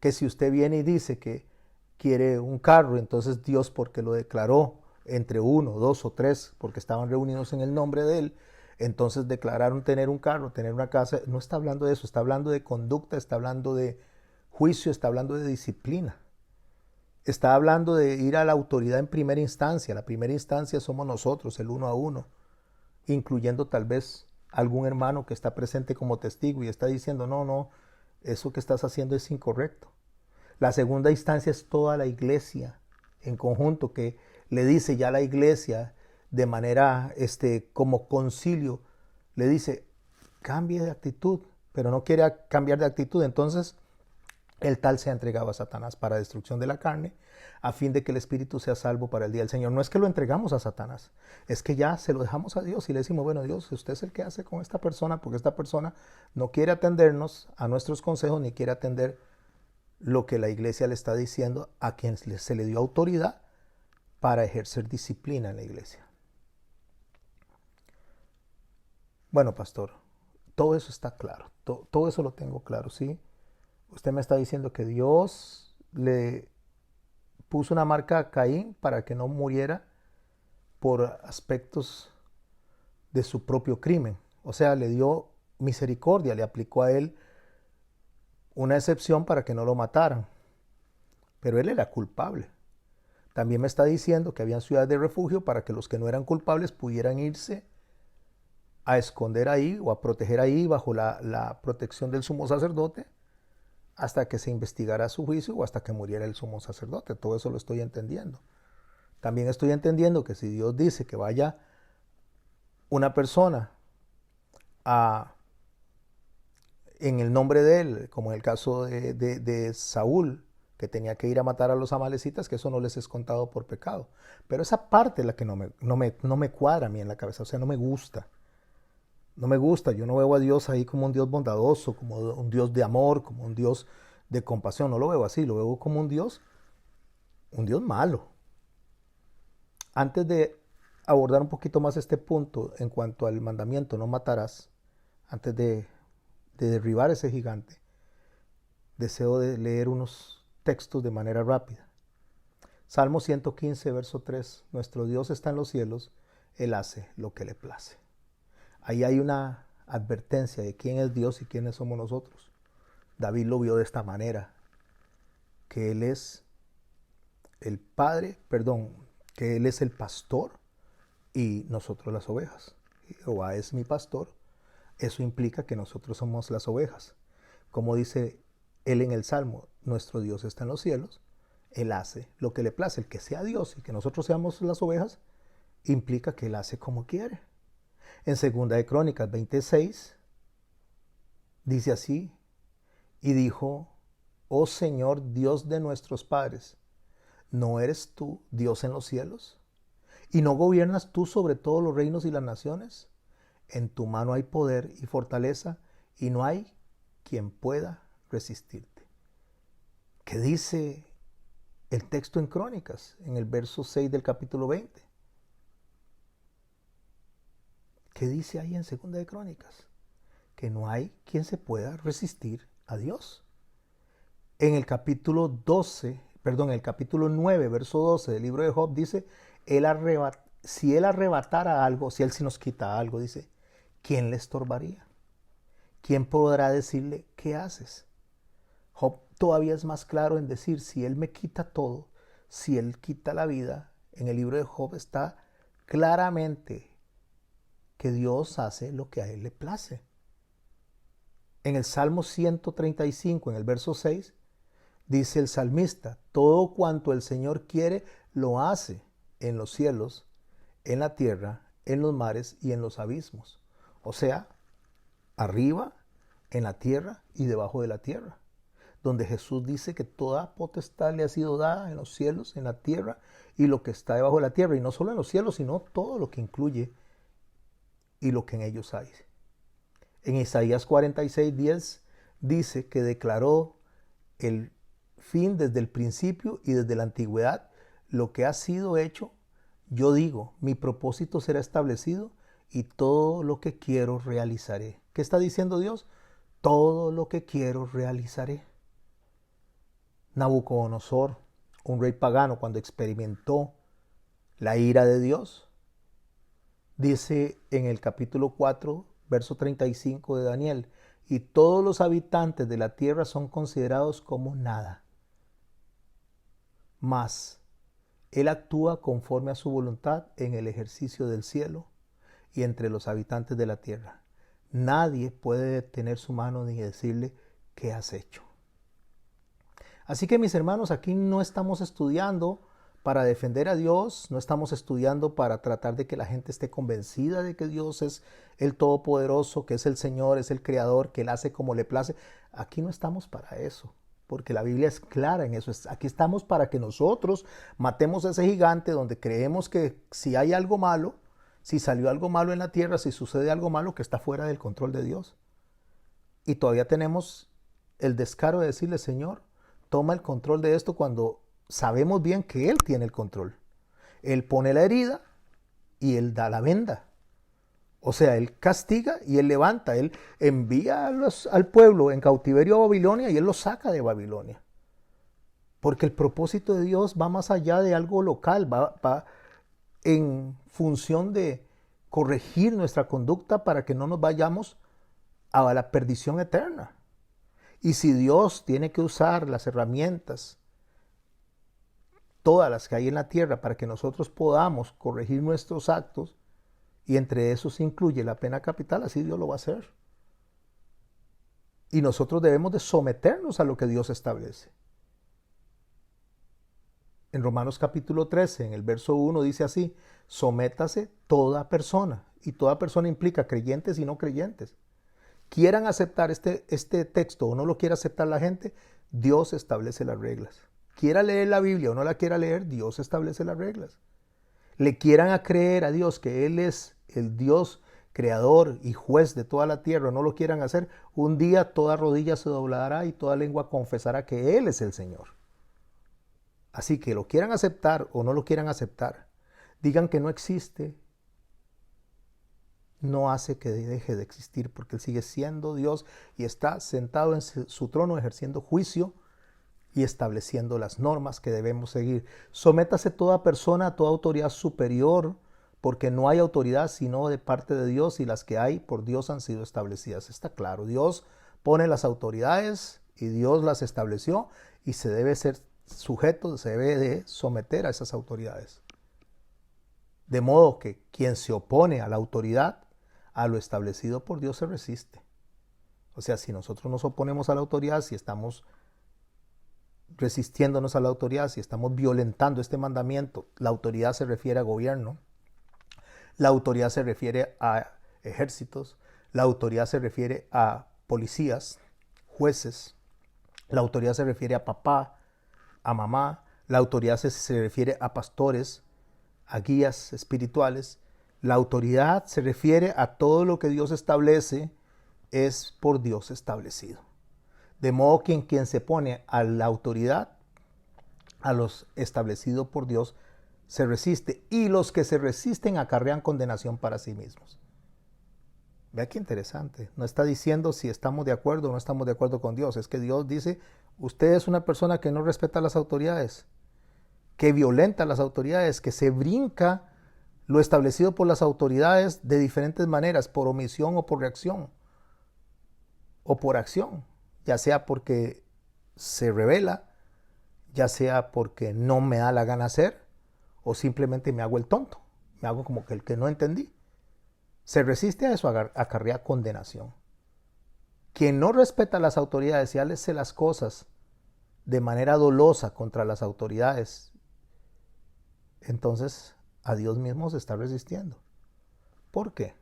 Que si usted viene y dice que quiere un carro, entonces Dios, porque lo declaró entre uno, dos o tres, porque estaban reunidos en el nombre de Él, entonces declararon tener un carro, tener una casa. No está hablando de eso, está hablando de conducta, está hablando de juicio, está hablando de disciplina. Está hablando de ir a la autoridad en primera instancia. La primera instancia somos nosotros, el uno a uno, incluyendo tal vez algún hermano que está presente como testigo y está diciendo, no, eso que estás haciendo es incorrecto. La segunda instancia es toda la iglesia en conjunto que le dice ya a la iglesia de manera como concilio, le dice, cambie de actitud, pero no quiere cambiar de actitud. Entonces, el tal se ha entregado a Satanás para destrucción de la carne, a fin de que el espíritu sea salvo para el día del Señor. No es que lo entregamos a Satanás, es que ya se lo dejamos a Dios y le decimos, bueno, Dios, usted es el que hace con esta persona, porque esta persona no quiere atendernos a nuestros consejos, ni quiere atender lo que la iglesia le está diciendo a quien se le dio autoridad para ejercer disciplina en la iglesia. Bueno, pastor, todo eso está claro, todo eso lo tengo claro, ¿sí? Usted me está diciendo que Dios le puso una marca a Caín para que no muriera por aspectos de su propio crimen. O sea, le dio misericordia, le aplicó a él una excepción para que no lo mataran. Pero él era culpable. También me está diciendo que habían ciudades de refugio para que los que no eran culpables pudieran irse a esconder ahí o a proteger ahí bajo la protección del sumo sacerdote hasta que se investigara su juicio o hasta que muriera el sumo sacerdote. Todo eso lo estoy entendiendo. También estoy entendiendo que si Dios dice que vaya una persona en el nombre de él, como en el caso de Saúl, que tenía que ir a matar a los amalecitas, que eso no les es contado por pecado. Pero esa parte es la que no me cuadra a mí en la cabeza, o sea, no me gusta. No me gusta, yo no veo a Dios ahí como un Dios bondadoso, como un Dios de amor, como un Dios de compasión. No lo veo así, lo veo como un Dios malo. Antes de abordar un poquito más este punto en cuanto al mandamiento no matarás, antes de derribar ese gigante, deseo de leer unos textos de manera rápida. Salmo 115, verso 3. Nuestro Dios está en los cielos, Él hace lo que le place. Ahí hay una advertencia de quién es Dios y quiénes somos nosotros. David lo vio de esta manera, que Él es el Padre, que Él es el pastor y nosotros las ovejas. Jehová es mi pastor. Eso implica que nosotros somos las ovejas. Como dice Él en el Salmo, nuestro Dios está en los cielos, Él hace lo que le place. El que sea Dios y que nosotros seamos las ovejas, implica que Él hace como quiere. En 2 de Crónicas 26, dice así, y dijo, oh Señor Dios de nuestros padres, ¿no eres tú Dios en los cielos? ¿Y no gobiernas tú sobre todos los reinos y las naciones? En tu mano hay poder y fortaleza, y no hay quien pueda resistirte. ¿Qué dice el texto en Crónicas, en el verso 6 del capítulo 20? ¿Qué dice ahí en 2 de Crónicas? Que no hay quien se pueda resistir a Dios. En el capítulo 9, verso 12 del libro de Job dice, si Él arrebatara algo, si Él sí nos quita algo, dice, ¿quién le estorbaría? ¿Quién podrá decirle, qué haces? Job todavía es más claro en decir, si Él me quita todo, si Él quita la vida, en el libro de Job está claramente que Dios hace lo que a Él le place. En el Salmo 135, en el verso 6, dice el salmista, todo cuanto el Señor quiere, lo hace en los cielos, en la tierra, en los mares y en los abismos. O sea, arriba, en la tierra y debajo de la tierra. Donde Jesús dice que toda potestad le ha sido dada en los cielos, en la tierra y lo que está debajo de la tierra. Y no solo en los cielos, sino todo lo que incluye y lo que en ellos hay. En Isaías 46:10 dice que declaró el fin desde el principio y desde la antigüedad, lo que ha sido hecho. Yo digo, mi propósito será establecido y todo lo que quiero realizaré. ¿Qué está diciendo Dios? Todo lo que quiero realizaré. Nabucodonosor, un rey pagano, cuando experimentó la ira de Dios, dice en el capítulo 4, verso 35 de Daniel, y todos los habitantes de la tierra son considerados como nada. Mas Él actúa conforme a su voluntad en el ejercicio del cielo y entre los habitantes de la tierra. Nadie puede detener su mano ni decirle, ¿qué has hecho? Así que mis hermanos, aquí no estamos estudiando para defender a Dios, no estamos estudiando para tratar de que la gente esté convencida de que Dios es el Todopoderoso, que es el Señor, es el Creador, que Él hace como le place. Aquí no estamos para eso, porque la Biblia es clara en eso. Aquí estamos para que nosotros matemos a ese gigante donde creemos que si hay algo malo, si salió algo malo en la tierra, si sucede algo malo, que está fuera del control de Dios. Y todavía tenemos el descaro de decirle, Señor, toma el control de esto cuando sabemos bien que Él tiene el control. Él pone la herida y Él da la venda. O sea, Él castiga y Él levanta. Él envía al pueblo en cautiverio a Babilonia y Él los saca de Babilonia. Porque el propósito de Dios va más allá de algo local, va en función de corregir nuestra conducta para que no nos vayamos a la perdición eterna. Y si Dios tiene que usar las herramientas, todas las que hay en la tierra, para que nosotros podamos corregir nuestros actos, y entre esos incluye la pena capital, así Dios lo va a hacer. Y nosotros debemos de someternos a lo que Dios establece. En Romanos capítulo 13, en el verso 1 dice así, sométase toda persona, y toda persona implica creyentes y no creyentes. Quieran aceptar este texto o no lo quiera aceptar la gente, Dios establece las reglas. Quiera leer la Biblia o no la quiera leer, Dios establece las reglas. Le quieran a creer a Dios que Él es el Dios creador y juez de toda la tierra, o no lo quieran hacer, un día toda rodilla se doblará y toda lengua confesará que Él es el Señor. Así que lo quieran aceptar o no lo quieran aceptar, digan que no existe, no hace que deje de existir, porque Él sigue siendo Dios y está sentado en su trono ejerciendo juicio y estableciendo las normas que debemos seguir. Sométase toda persona a toda autoridad superior, porque no hay autoridad sino de parte de Dios, y las que hay por Dios han sido establecidas. Está claro, Dios pone las autoridades y Dios las estableció y se debe ser sujeto, se debe de someter a esas autoridades. De modo que quien se opone a la autoridad, a lo establecido por Dios, se resiste. O sea, si nosotros nos oponemos a la autoridad, si estamos resistiéndonos a la autoridad, si estamos violentando este mandamiento, la autoridad se refiere a gobierno, la autoridad se refiere a ejércitos, la autoridad se refiere a policías, jueces, la autoridad se refiere a papá, a mamá, la autoridad se refiere a pastores, a guías espirituales, la autoridad se refiere a todo lo que Dios establece, es por Dios establecido. De modo que quien se pone a la autoridad, a los establecidos por Dios, se resiste. Y los que se resisten acarrean condenación para sí mismos. Vea qué interesante. No está diciendo si estamos de acuerdo o no estamos de acuerdo con Dios. Es que Dios dice, usted es una persona que no respeta las autoridades, que violenta las autoridades, que se brinca lo establecido por las autoridades de diferentes maneras, por omisión o por reacción, o por acción. Ya sea porque se rebela, ya sea porque no me da la gana hacer, o simplemente me hago el tonto, me hago como que el que no entendí. Se resiste a eso, acarrea condenación. Quien no respeta las autoridades y hace las cosas de manera dolosa contra las autoridades, entonces a Dios mismo se está resistiendo. ¿Por qué?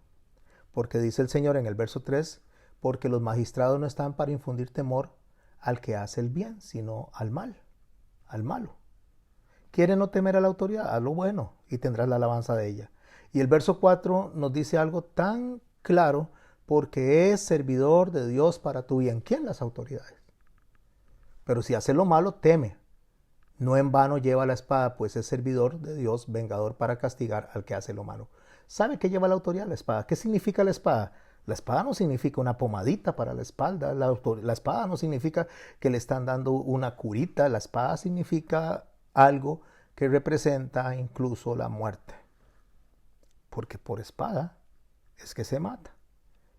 Porque dice el Señor en el verso 3, porque los magistrados no están para infundir temor al que hace el bien, sino al mal, al malo. ¿Quiere no temer a la autoridad? Haz lo bueno y tendrás la alabanza de ella. Y el verso 4 nos dice algo tan claro, porque es servidor de Dios para tu bien. ¿Quién? Las autoridades. Pero si hace lo malo, teme. No en vano lleva la espada, pues es servidor de Dios, vengador para castigar al que hace lo malo. ¿Sabe qué lleva la autoridad? La espada. ¿Qué significa la espada? La espada no significa una pomadita para la espalda. La espada no significa que le están dando una curita. La espada significa algo que representa incluso la muerte. Porque por espada es que se mata.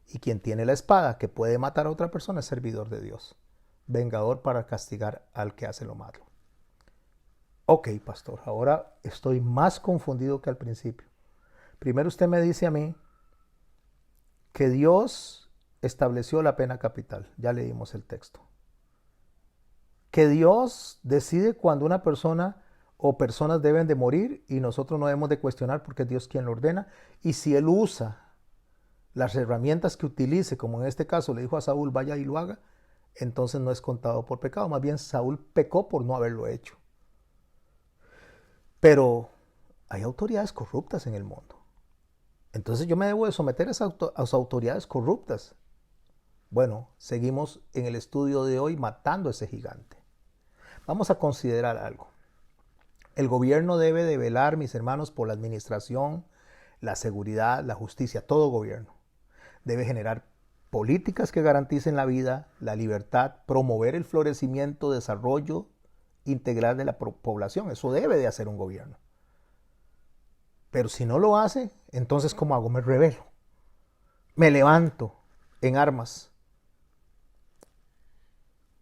Y quien tiene la espada que puede matar a otra persona es servidor de Dios, vengador para castigar al que hace lo malo. Ok, pastor, ahora estoy más confundido que al principio. Primero usted me dice a mí que Dios estableció la pena capital. Ya leímos el texto. Que Dios decide cuando una persona o personas deben de morir y nosotros no debemos de cuestionar porque es Dios quien lo ordena. Y si Él usa las herramientas que utilice, como en este caso le dijo a Saúl, vaya y lo haga, entonces no es contado por pecado. Más bien Saúl pecó por no haberlo hecho. Pero hay autoridades corruptas en el mundo. Entonces yo me debo de someter a esas autoridades corruptas. Bueno, seguimos en el estudio de hoy matando a ese gigante. Vamos a considerar algo. El gobierno debe de velar, mis hermanos, por la administración, la seguridad, la justicia. Todo gobierno debe generar políticas que garanticen la vida, la libertad, promover el florecimiento, desarrollo integral de la población. Eso debe de hacer un gobierno. Pero si no lo hace, entonces ¿cómo hago? Me rebelo. Me levanto en armas.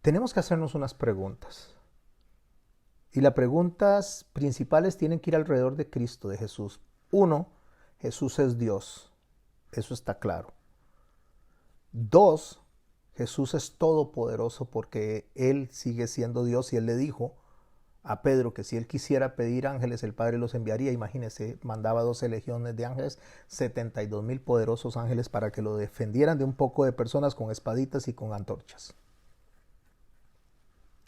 Tenemos que hacernos unas preguntas. Y las preguntas principales tienen que ir alrededor de Cristo, de Jesús. Uno, Jesús es Dios. Eso está claro. Dos, Jesús es todopoderoso porque Él sigue siendo Dios y Él le dijo a Pedro que si Él quisiera pedir ángeles, el Padre los enviaría. Imagínense, mandaba 12 legiones de ángeles, 72,000 poderosos ángeles para que lo defendieran de un poco de personas con espaditas y con antorchas.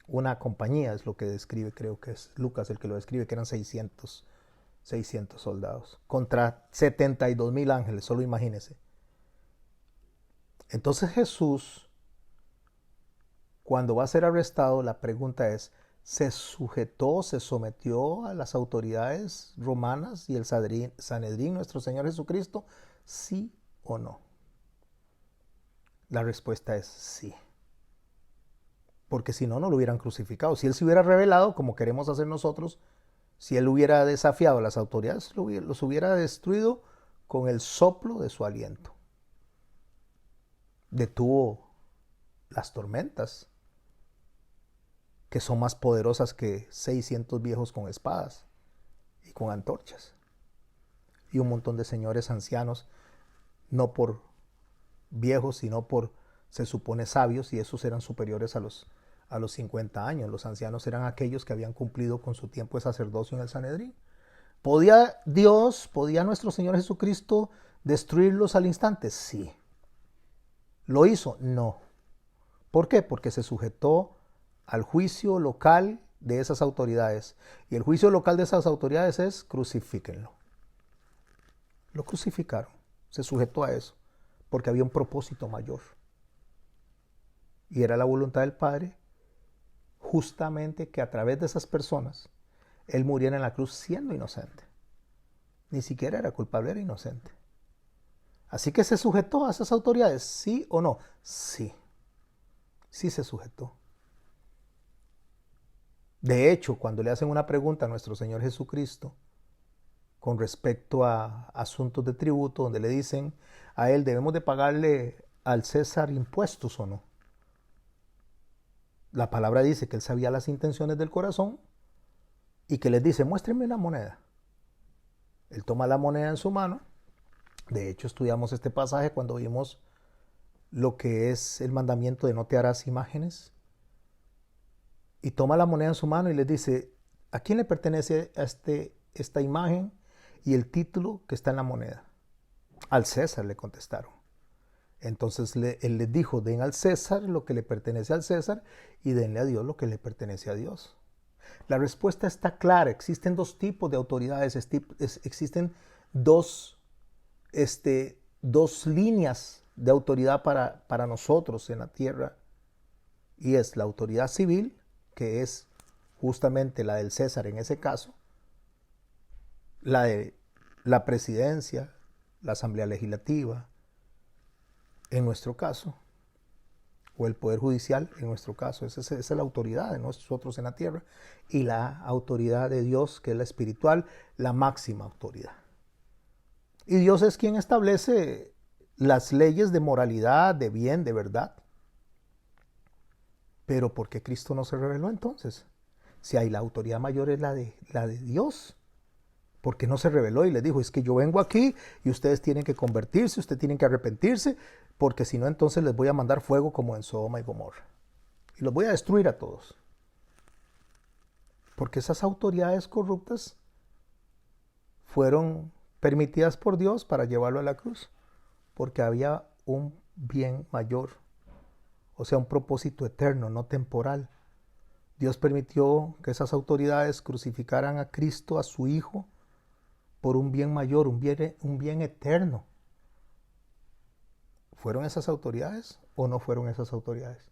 Una compañía es lo que describe, creo que es Lucas el que lo describe, que eran 600 soldados contra 72,000 ángeles, solo imagínense. Entonces Jesús, cuando va a ser arrestado, la pregunta es, ¿se sujetó, se sometió a las autoridades romanas y el Sanedrín, nuestro Señor Jesucristo? ¿Sí o no? La respuesta es sí. Porque si no, no lo hubieran crucificado. Si Él se hubiera revelado, como queremos hacer nosotros, si Él hubiera desafiado a las autoridades, los hubiera destruido con el soplo de su aliento. Detuvo las tormentas, que son más poderosas que 600 viejos con espadas y con antorchas. Y un montón de señores ancianos, no por viejos, sino por, se supone, sabios, y esos eran superiores a los 50 años. Los ancianos eran aquellos que habían cumplido con su tiempo de sacerdocio en el Sanedrín. ¿Podía Dios, podía nuestro Señor Jesucristo destruirlos al instante? Sí. ¿Lo hizo? No. ¿Por qué? Porque se sujetó al juicio local de esas autoridades. Y el juicio local de esas autoridades es crucifíquenlo. Lo crucificaron. Se sujetó a eso. Porque había un propósito mayor. Y era la voluntad del Padre justamente que a través de esas personas Él muriera en la cruz siendo inocente. Ni siquiera era culpable, era inocente. Así que se sujetó a esas autoridades, ¿sí o no? Sí. Sí se sujetó. De hecho, cuando le hacen una pregunta a nuestro Señor Jesucristo con respecto a asuntos de tributo, donde le dicen a Él, ¿debemos de pagarle al César impuestos o no? La palabra dice que Él sabía las intenciones del corazón y que les dice, muéstrenme una moneda. Él toma la moneda en su mano. De hecho, estudiamos este pasaje cuando vimos lo que es el mandamiento de no te harás imágenes. Y toma la moneda en su mano y les dice, ¿a quién le pertenece esta imagen y el título que está en la moneda? Al César, le contestaron. Entonces Él les dijo, den al César lo que le pertenece al César y denle a Dios lo que le pertenece a Dios. La respuesta está clara. Existen dos tipos de autoridades, existen dos líneas de autoridad para nosotros en la tierra. Y es la autoridad civil, que es justamente la del César en ese caso, la de la presidencia, la asamblea legislativa, en nuestro caso, o el poder judicial, en nuestro caso. Esa es la autoridad de nosotros en la tierra, y la autoridad de Dios, que es la espiritual, la máxima autoridad. Y Dios es quien establece las leyes de moralidad, de bien, de verdad. Pero ¿por qué Cristo no se reveló entonces? Si hay la autoridad mayor es la de Dios. porque no se rebeló y les dijo, es que yo vengo aquí y ustedes tienen que convertirse, ustedes tienen que arrepentirse, porque si no entonces les voy a mandar fuego como en Sodoma y Gomorra. Y los voy a destruir a todos. Porque esas autoridades corruptas fueron permitidas por Dios para llevarlo a la cruz, porque había un bien mayor, o sea, un propósito eterno, no temporal. Dios permitió que esas autoridades crucificaran a Cristo, a su Hijo, por un bien mayor, un bien eterno. ¿Fueron esas autoridades o no fueron esas autoridades?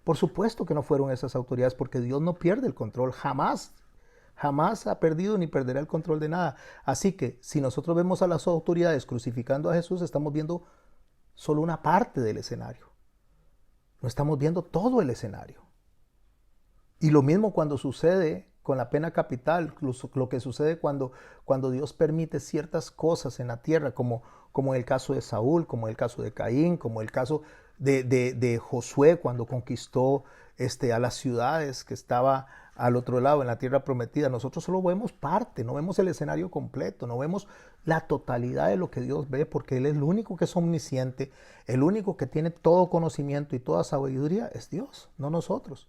Por supuesto que no fueron esas autoridades, porque Dios no pierde el control, jamás. Jamás ha perdido ni perderá el control de nada. Así que si nosotros vemos a las autoridades crucificando a Jesús, estamos viendo solo una parte del escenario. No estamos viendo todo el escenario. Y lo mismo cuando sucede con la pena capital, lo que sucede cuando Dios permite ciertas cosas en la tierra, como en el caso de Saúl, como en el caso de Caín, como el caso de Josué cuando conquistó a las ciudades que estaba al otro lado, en la tierra prometida. Nosotros solo vemos parte, no vemos el escenario completo, no vemos la totalidad de lo que Dios ve, porque Él es el único que es omnisciente, el único que tiene todo conocimiento y toda sabiduría es Dios, no nosotros.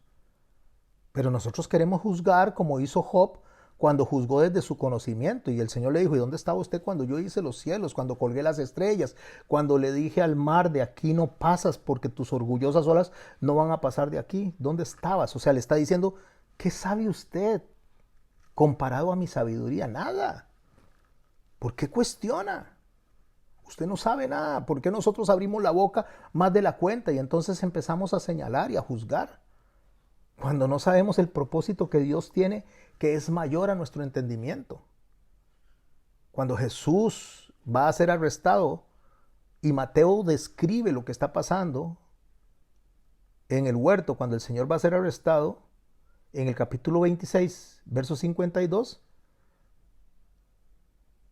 Pero nosotros queremos juzgar como hizo Job cuando juzgó desde su conocimiento. Y el Señor le dijo, ¿y dónde estaba usted cuando yo hice los cielos, cuando colgué las estrellas, cuando le dije al mar, de aquí no pasas porque tus orgullosas olas no van a pasar de aquí? ¿Dónde estabas? O sea, le está diciendo, ¿qué sabe usted comparado a mi sabiduría? Nada. ¿Por qué cuestiona? Usted no sabe nada. ¿Por qué nosotros abrimos la boca más de la cuenta y entonces empezamos a señalar y a juzgar? Cuando no sabemos el propósito que Dios tiene, que es mayor a nuestro entendimiento. Cuando Jesús va a ser arrestado y Mateo describe lo que está pasando en el huerto, cuando el Señor va a ser arrestado, en el capítulo 26, verso 52,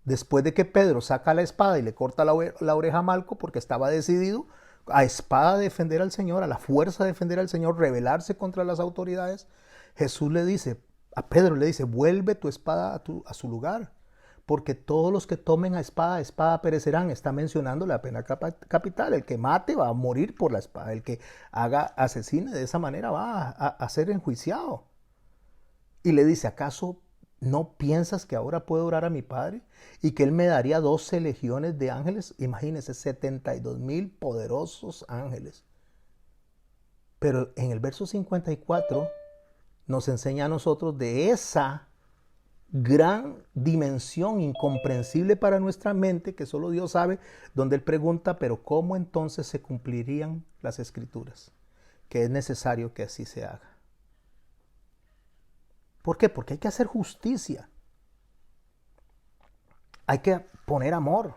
después de que Pedro saca la espada y le corta la oreja a Malco porque estaba decidido a espada defender al Señor, a la fuerza defender al Señor, rebelarse contra las autoridades, Jesús le dice, a Pedro le dice, vuelve tu espada a su lugar, porque todos los que tomen a espada perecerán. Está mencionando la pena capital. El que mate va a morir por la espada, el que asesine de esa manera va a ser enjuiciado. Y le dice, ¿acaso no piensas que ahora puedo orar a mi Padre y que Él me daría 12 legiones de ángeles? Imagínense, 72,000 poderosos ángeles. Pero en el verso 54 nos enseña a nosotros de esa gran dimensión incomprensible para nuestra mente, que solo Dios sabe, donde Él pregunta, pero ¿cómo entonces se cumplirían las Escrituras? Que es necesario que así se haga. ¿Por qué? Porque hay que hacer justicia. Hay que poner amor.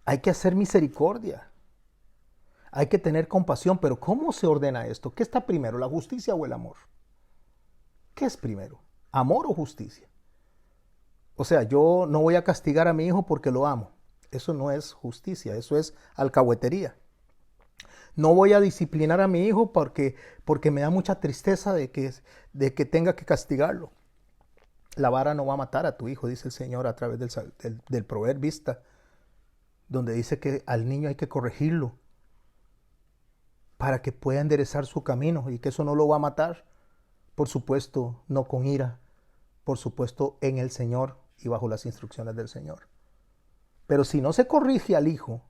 Hay que hacer misericordia. Hay que tener compasión. Pero ¿cómo se ordena esto? ¿Qué está primero, la justicia o el amor? ¿Qué es primero? ¿Amor o justicia? O sea, yo no voy a castigar a mi hijo porque lo amo. Eso no es justicia, eso es alcahuetería. No voy a disciplinar a mi hijo porque me da mucha tristeza de que tenga que castigarlo. La vara no va a matar a tu hijo, dice el Señor a través del proverbista, donde dice que al niño hay que corregirlo para que pueda enderezar su camino y que eso no lo va a matar. Por supuesto, no con ira, por supuesto en el Señor y bajo las instrucciones del Señor. Pero si no se corrige al hijo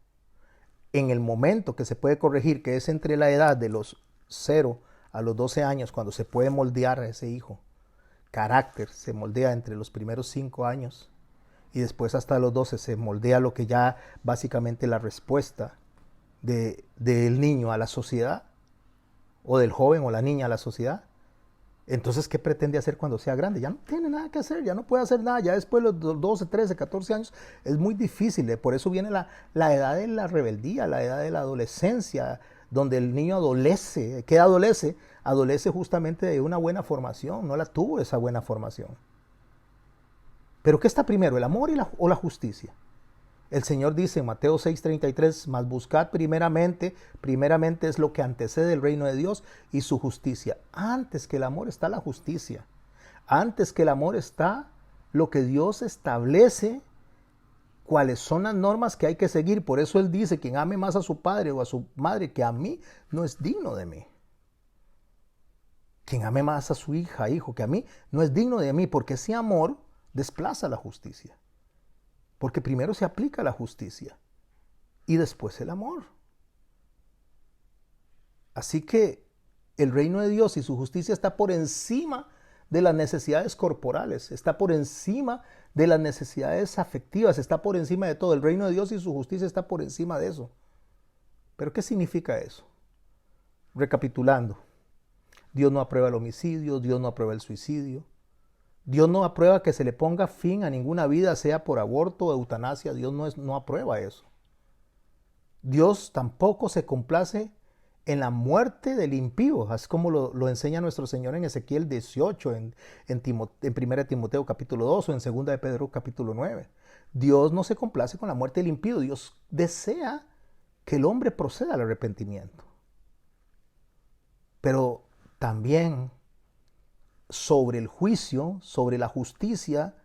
en el momento que se puede corregir, que es entre la edad de los 0 a los 12 años, cuando se puede moldear a ese hijo, carácter se moldea entre los primeros 5 años y después hasta los 12 se moldea lo que ya básicamente la respuesta del niño a la sociedad, o del joven o la niña a la sociedad. Entonces, ¿qué pretende hacer cuando sea grande? Ya no tiene nada que hacer, ya no puede hacer nada. Ya después de los 12, 13, 14 años es muy difícil. Por eso viene la edad de la rebeldía, la edad de la adolescencia, donde el niño adolece. ¿Qué adolece? Adolece justamente de una buena formación. No la tuvo esa buena formación. ¿Pero qué está primero, el amor o la justicia? El Señor dice en Mateo 6:33, mas buscad primeramente es lo que antecede el reino de Dios y su justicia. Antes que el amor está la justicia. Antes que el amor está lo que Dios establece, cuáles son las normas que hay que seguir. Por eso Él dice, quien ame más a su padre o a su madre que a mí, no es digno de mí. Quien ame más a su hija, hijo, que a mí, no es digno de mí, porque ese amor desplaza la justicia. Porque primero se aplica la justicia y después el amor. Así que el reino de Dios y su justicia está por encima de las necesidades corporales, está por encima de las necesidades afectivas, está por encima de todo. El reino de Dios y su justicia está por encima de eso. ¿Pero qué significa eso? Recapitulando, Dios no aprueba el homicidio, Dios no aprueba el suicidio, Dios no aprueba que se le ponga fin a ninguna vida, sea por aborto o eutanasia. Dios no aprueba eso. Dios tampoco se complace en la muerte del impío, así como lo enseña nuestro Señor en Ezequiel 18, en 1 Timoteo capítulo 2 o en 2 de Pedro capítulo 9. Dios no se complace con la muerte del impío. Dios desea que el hombre proceda al arrepentimiento. Pero también sobre el juicio, sobre la justicia,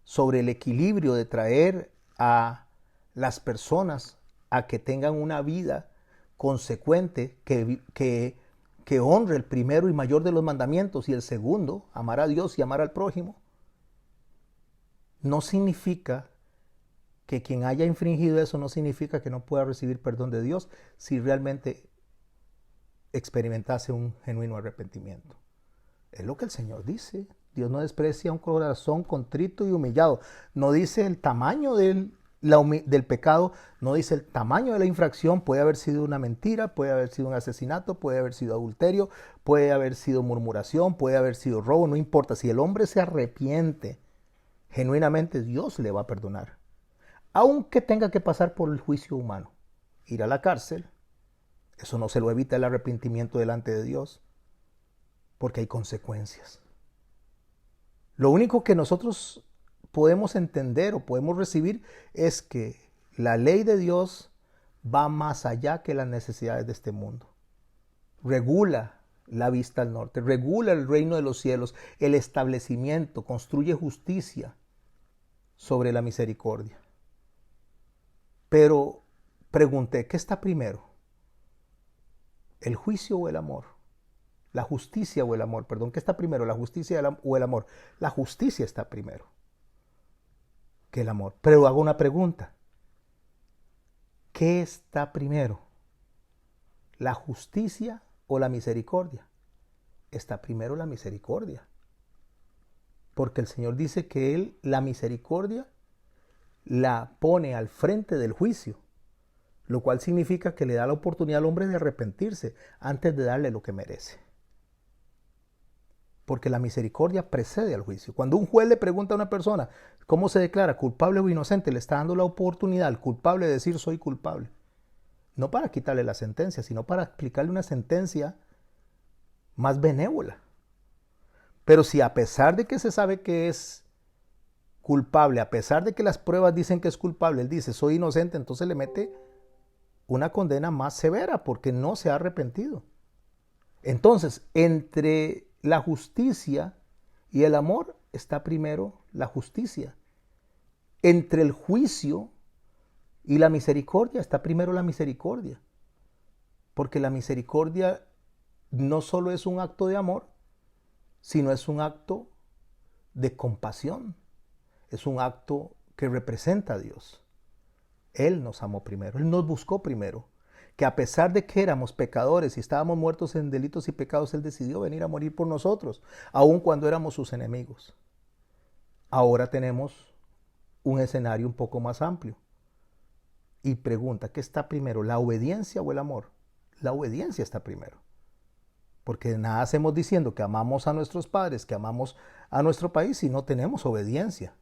sobre el equilibrio de traer a las personas a que tengan una vida consecuente, que honre el primero y mayor de los mandamientos y el segundo, amar a Dios y amar al prójimo, no significa que quien haya infringido eso no significa que no pueda recibir perdón de Dios si realmente experimentase un genuino arrepentimiento. Es lo que el Señor dice. Dios no desprecia un corazón contrito y humillado. No dice el tamaño del pecado, no dice el tamaño de la infracción. Puede haber sido una mentira, puede haber sido un asesinato, puede haber sido adulterio, puede haber sido murmuración, puede haber sido robo, no importa. Si el hombre se arrepiente genuinamente, Dios le va a perdonar. Aunque tenga que pasar por el juicio humano, ir a la cárcel, eso no se lo evita el arrepentimiento delante de Dios, porque hay consecuencias. Lo único que nosotros podemos entender o podemos recibir es que la ley de Dios va más allá que las necesidades de este mundo. Regula la vista al norte, regula el reino de los cielos, el establecimiento, construye justicia sobre la misericordia. Pero pregunté, ¿qué está primero? ¿El juicio o el amor? La justicia o el amor, perdón, ¿qué está primero? ¿La justicia o el amor? La justicia está primero que el amor. Pero hago una pregunta. ¿Qué está primero? ¿La justicia o la misericordia? Está primero la misericordia. Porque el Señor dice que Él, la misericordia, la pone al frente del juicio, lo cual significa que le da la oportunidad al hombre de arrepentirse antes de darle lo que merece. Porque la misericordia precede al juicio. Cuando un juez le pregunta a una persona cómo se declara culpable o inocente, le está dando la oportunidad al culpable de decir soy culpable. No para quitarle la sentencia, sino para aplicarle una sentencia más benévola. Pero si a pesar de que se sabe que es culpable, a pesar de que las pruebas dicen que es culpable, él dice soy inocente, entonces le mete una condena más severa porque no se ha arrepentido. Entonces, entre la justicia y el amor está primero la justicia. Entre el juicio y la misericordia está primero la misericordia. Porque la misericordia no solo es un acto de amor, sino es un acto de compasión. Es un acto que representa a Dios. Él nos amó primero, Él nos buscó primero. Que a pesar de que éramos pecadores y estábamos muertos en delitos y pecados, Él decidió venir a morir por nosotros, aun cuando éramos sus enemigos. Ahora tenemos un escenario un poco más amplio. Y pregunta, ¿qué está primero, la obediencia o el amor? La obediencia está primero. Porque nada hacemos diciendo que amamos a nuestros padres, que amamos a nuestro país si no tenemos obediencia.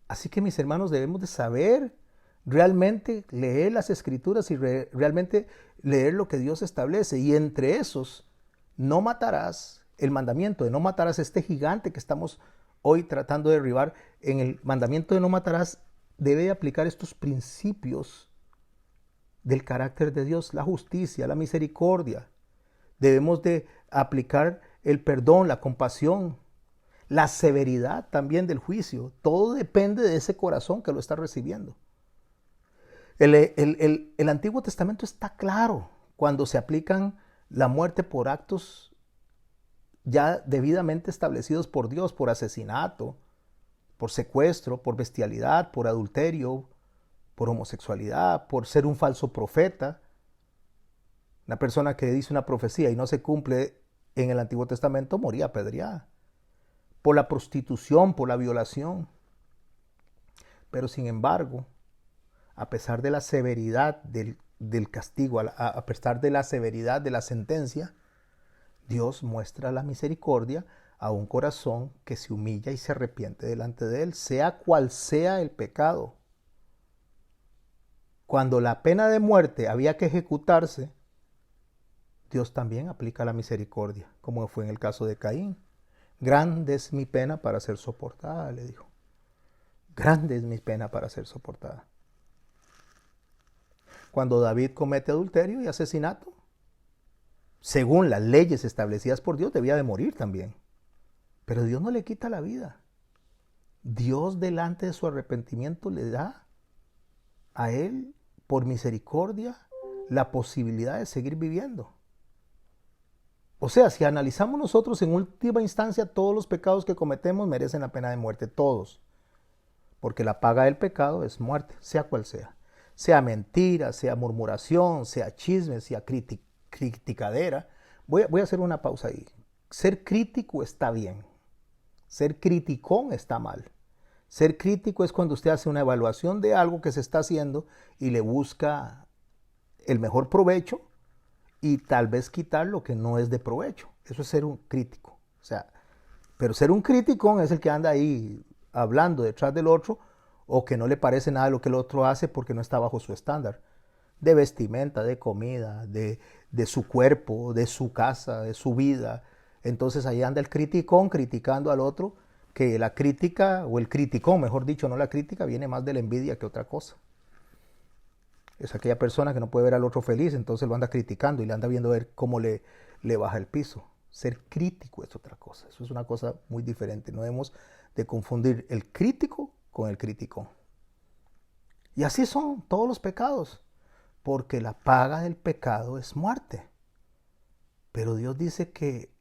Así que mis hermanos, debemos de saber realmente leer las escrituras y realmente leer lo que Dios establece. Y entre esos, no matarás, el mandamiento de no matarás, este gigante que estamos hoy tratando de derribar, en el mandamiento de no matarás debe aplicar estos principios del carácter de Dios, la justicia, la misericordia. Debemos de aplicar el perdón, la compasión, la severidad también del juicio. Todo depende de ese corazón que lo está recibiendo. El Antiguo Testamento está claro cuando se aplican la muerte por actos ya debidamente establecidos por Dios, por asesinato, por secuestro, por bestialidad, por adulterio, por homosexualidad, por ser un falso profeta. Una persona que dice una profecía y no se cumple en el Antiguo Testamento moría apedreada. Por la prostitución, por la violación. Pero sin embargo, a pesar de la severidad del castigo, a pesar de la severidad de la sentencia, Dios muestra la misericordia a un corazón que se humilla y se arrepiente delante de Él, sea cual sea el pecado. Cuando la pena de muerte había que ejecutarse, Dios también aplica la misericordia, como fue en el caso de Caín. Grande es mi pena para ser soportada, le dijo. Grande es mi pena para ser soportada. Cuando David comete adulterio y asesinato, según las leyes establecidas por Dios, debía de morir también. Pero Dios no le quita la vida. Dios, delante de su arrepentimiento, le da a él, por misericordia, la posibilidad de seguir viviendo. O sea, si analizamos nosotros en última instancia, todos los pecados que cometemos merecen la pena de muerte, todos. Porque la paga del pecado es muerte, sea cual sea. Sea mentira, sea murmuración, sea chisme, sea criticadera. Voy a hacer una pausa ahí. Ser crítico está bien. Ser criticón está mal. Ser crítico es cuando usted hace una evaluación de algo que se está haciendo y le busca el mejor provecho y tal vez quitar lo que no es de provecho. Eso es ser un crítico. O sea, pero ser un criticón es el que anda ahí hablando detrás del otro o que no le parece nada de lo que el otro hace porque no está bajo su estándar. De vestimenta, de comida, de su cuerpo, de su casa, de su vida. Entonces ahí anda el criticón criticando al otro, que la crítica, o el criticón, mejor dicho, no la crítica, viene más de la envidia que otra cosa. Es aquella persona que no puede ver al otro feliz, entonces lo anda criticando y le anda viendo a ver cómo le baja el piso. Ser crítico es otra cosa, eso es una cosa muy diferente. No debemos de confundir el crítico con el criticón. Y así son todos los pecados, porque la paga del pecado es muerte. Pero Dios dice que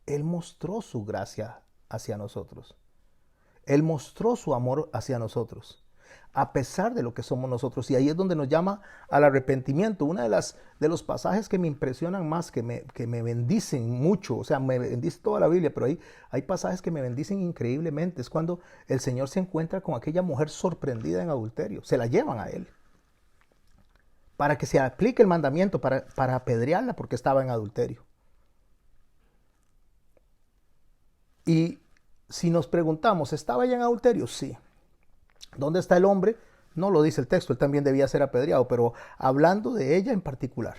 Él mostró su gracia hacia nosotros. Él mostró su amor hacia nosotros, a pesar de lo que somos nosotros. Y ahí es donde nos llama al arrepentimiento. Uno de los pasajes que me impresionan más, que me bendicen mucho, o sea, me bendice toda la Biblia, pero hay pasajes que me bendicen increíblemente. Es cuando el Señor se encuentra con aquella mujer sorprendida en adulterio. Se la llevan a Él, para que se aplique el mandamiento, para apedrearla porque estaba en adulterio. Y si nos preguntamos, ¿estaba ella en adulterio? Sí. ¿Dónde está el hombre? No lo dice el texto, él también debía ser apedreado, pero hablando de ella en particular.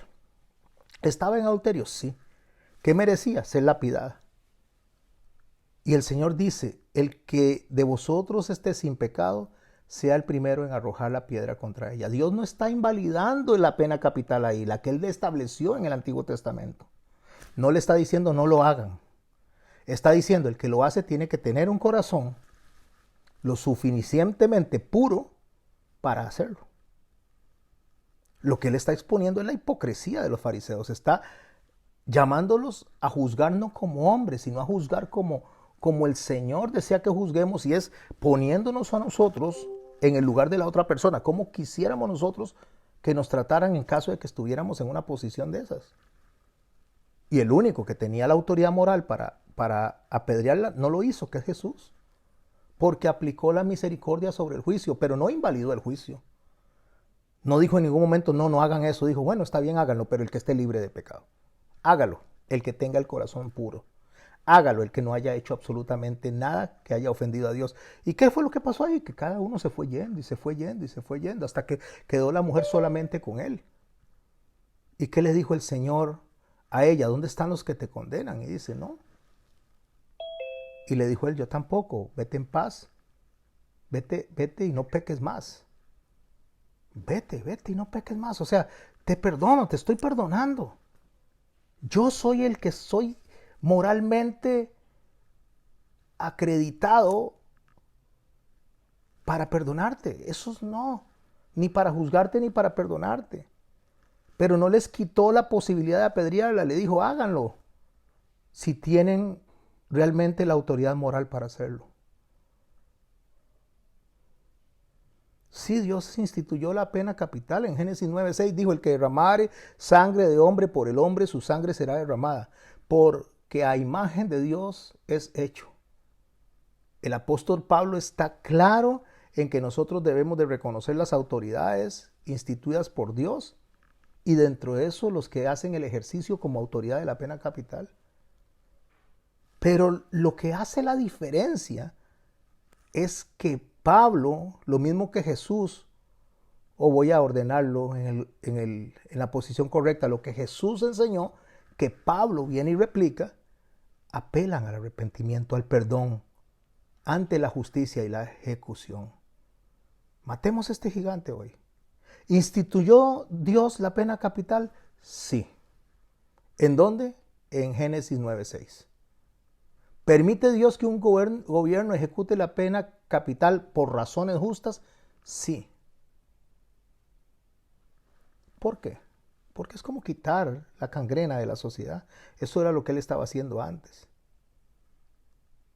¿Estaba en adulterio? Sí. ¿Qué merecía? Ser lapidada. Y el Señor dice, el que de vosotros esté sin pecado, sea el primero en arrojar la piedra contra ella. Dios no está invalidando la pena capital ahí, la que Él estableció en el Antiguo Testamento. No le está diciendo no lo hagan. Está diciendo el que lo hace tiene que tener un corazón lo suficientemente puro para hacerlo. Lo que Él está exponiendo es la hipocresía de los fariseos. Está llamándolos a juzgar no como hombres, sino a juzgar como el Señor desea que juzguemos, y es poniéndonos a nosotros en el lugar de la otra persona, como quisiéramos nosotros que nos trataran en caso de que estuviéramos en una posición de esas. Y el único que tenía la autoridad moral para apedrearla no lo hizo, que es Jesús, porque aplicó la misericordia sobre el juicio, pero no invalidó el juicio. No dijo en ningún momento, no hagan eso. Dijo, bueno, está bien, háganlo, pero el que esté libre de pecado. Hágalo, el que tenga el corazón puro. Hágalo, el que no haya hecho absolutamente nada que haya ofendido a Dios. ¿Y qué fue lo que pasó ahí? Que cada uno se fue yendo y se fue yendo y se fue yendo hasta que quedó la mujer solamente con él. ¿Y qué le dijo el Señor a ella? ¿Dónde están los que te condenan? Y dice, no. Y le dijo él, yo tampoco, vete en paz. Vete y no peques más. Vete y no peques más. O sea, te perdono, te estoy perdonando. Yo soy el que soy moralmente acreditado para perdonarte. Esos no, ni para juzgarte ni para perdonarte. Pero no les quitó la posibilidad de apedrearla, le dijo, háganlo, si tienen realmente la autoridad moral para hacerlo. Sí, Dios instituyó la pena capital. En Génesis 9:6 dijo, el que derramare sangre de hombre por el hombre, su sangre será derramada, porque a imagen de Dios es hecho. El apóstol Pablo está claro en que nosotros debemos de reconocer las autoridades instituidas por Dios y dentro de eso los que hacen el ejercicio como autoridad de la pena capital. Pero lo que hace la diferencia es que Pablo, lo mismo que Jesús, o voy a ordenarlo en la posición correcta, lo que Jesús enseñó, que Pablo viene y replica, apelan al arrepentimiento, al perdón, ante la justicia y la ejecución. Matemos a este gigante hoy. ¿Instituyó Dios la pena capital? Sí. ¿En dónde? En Génesis 9:6. ¿Permite Dios que un gobierno ejecute la pena capital por razones justas? Sí. ¿Por qué? Porque es como quitar la gangrena de la sociedad. Eso era lo que él estaba haciendo antes.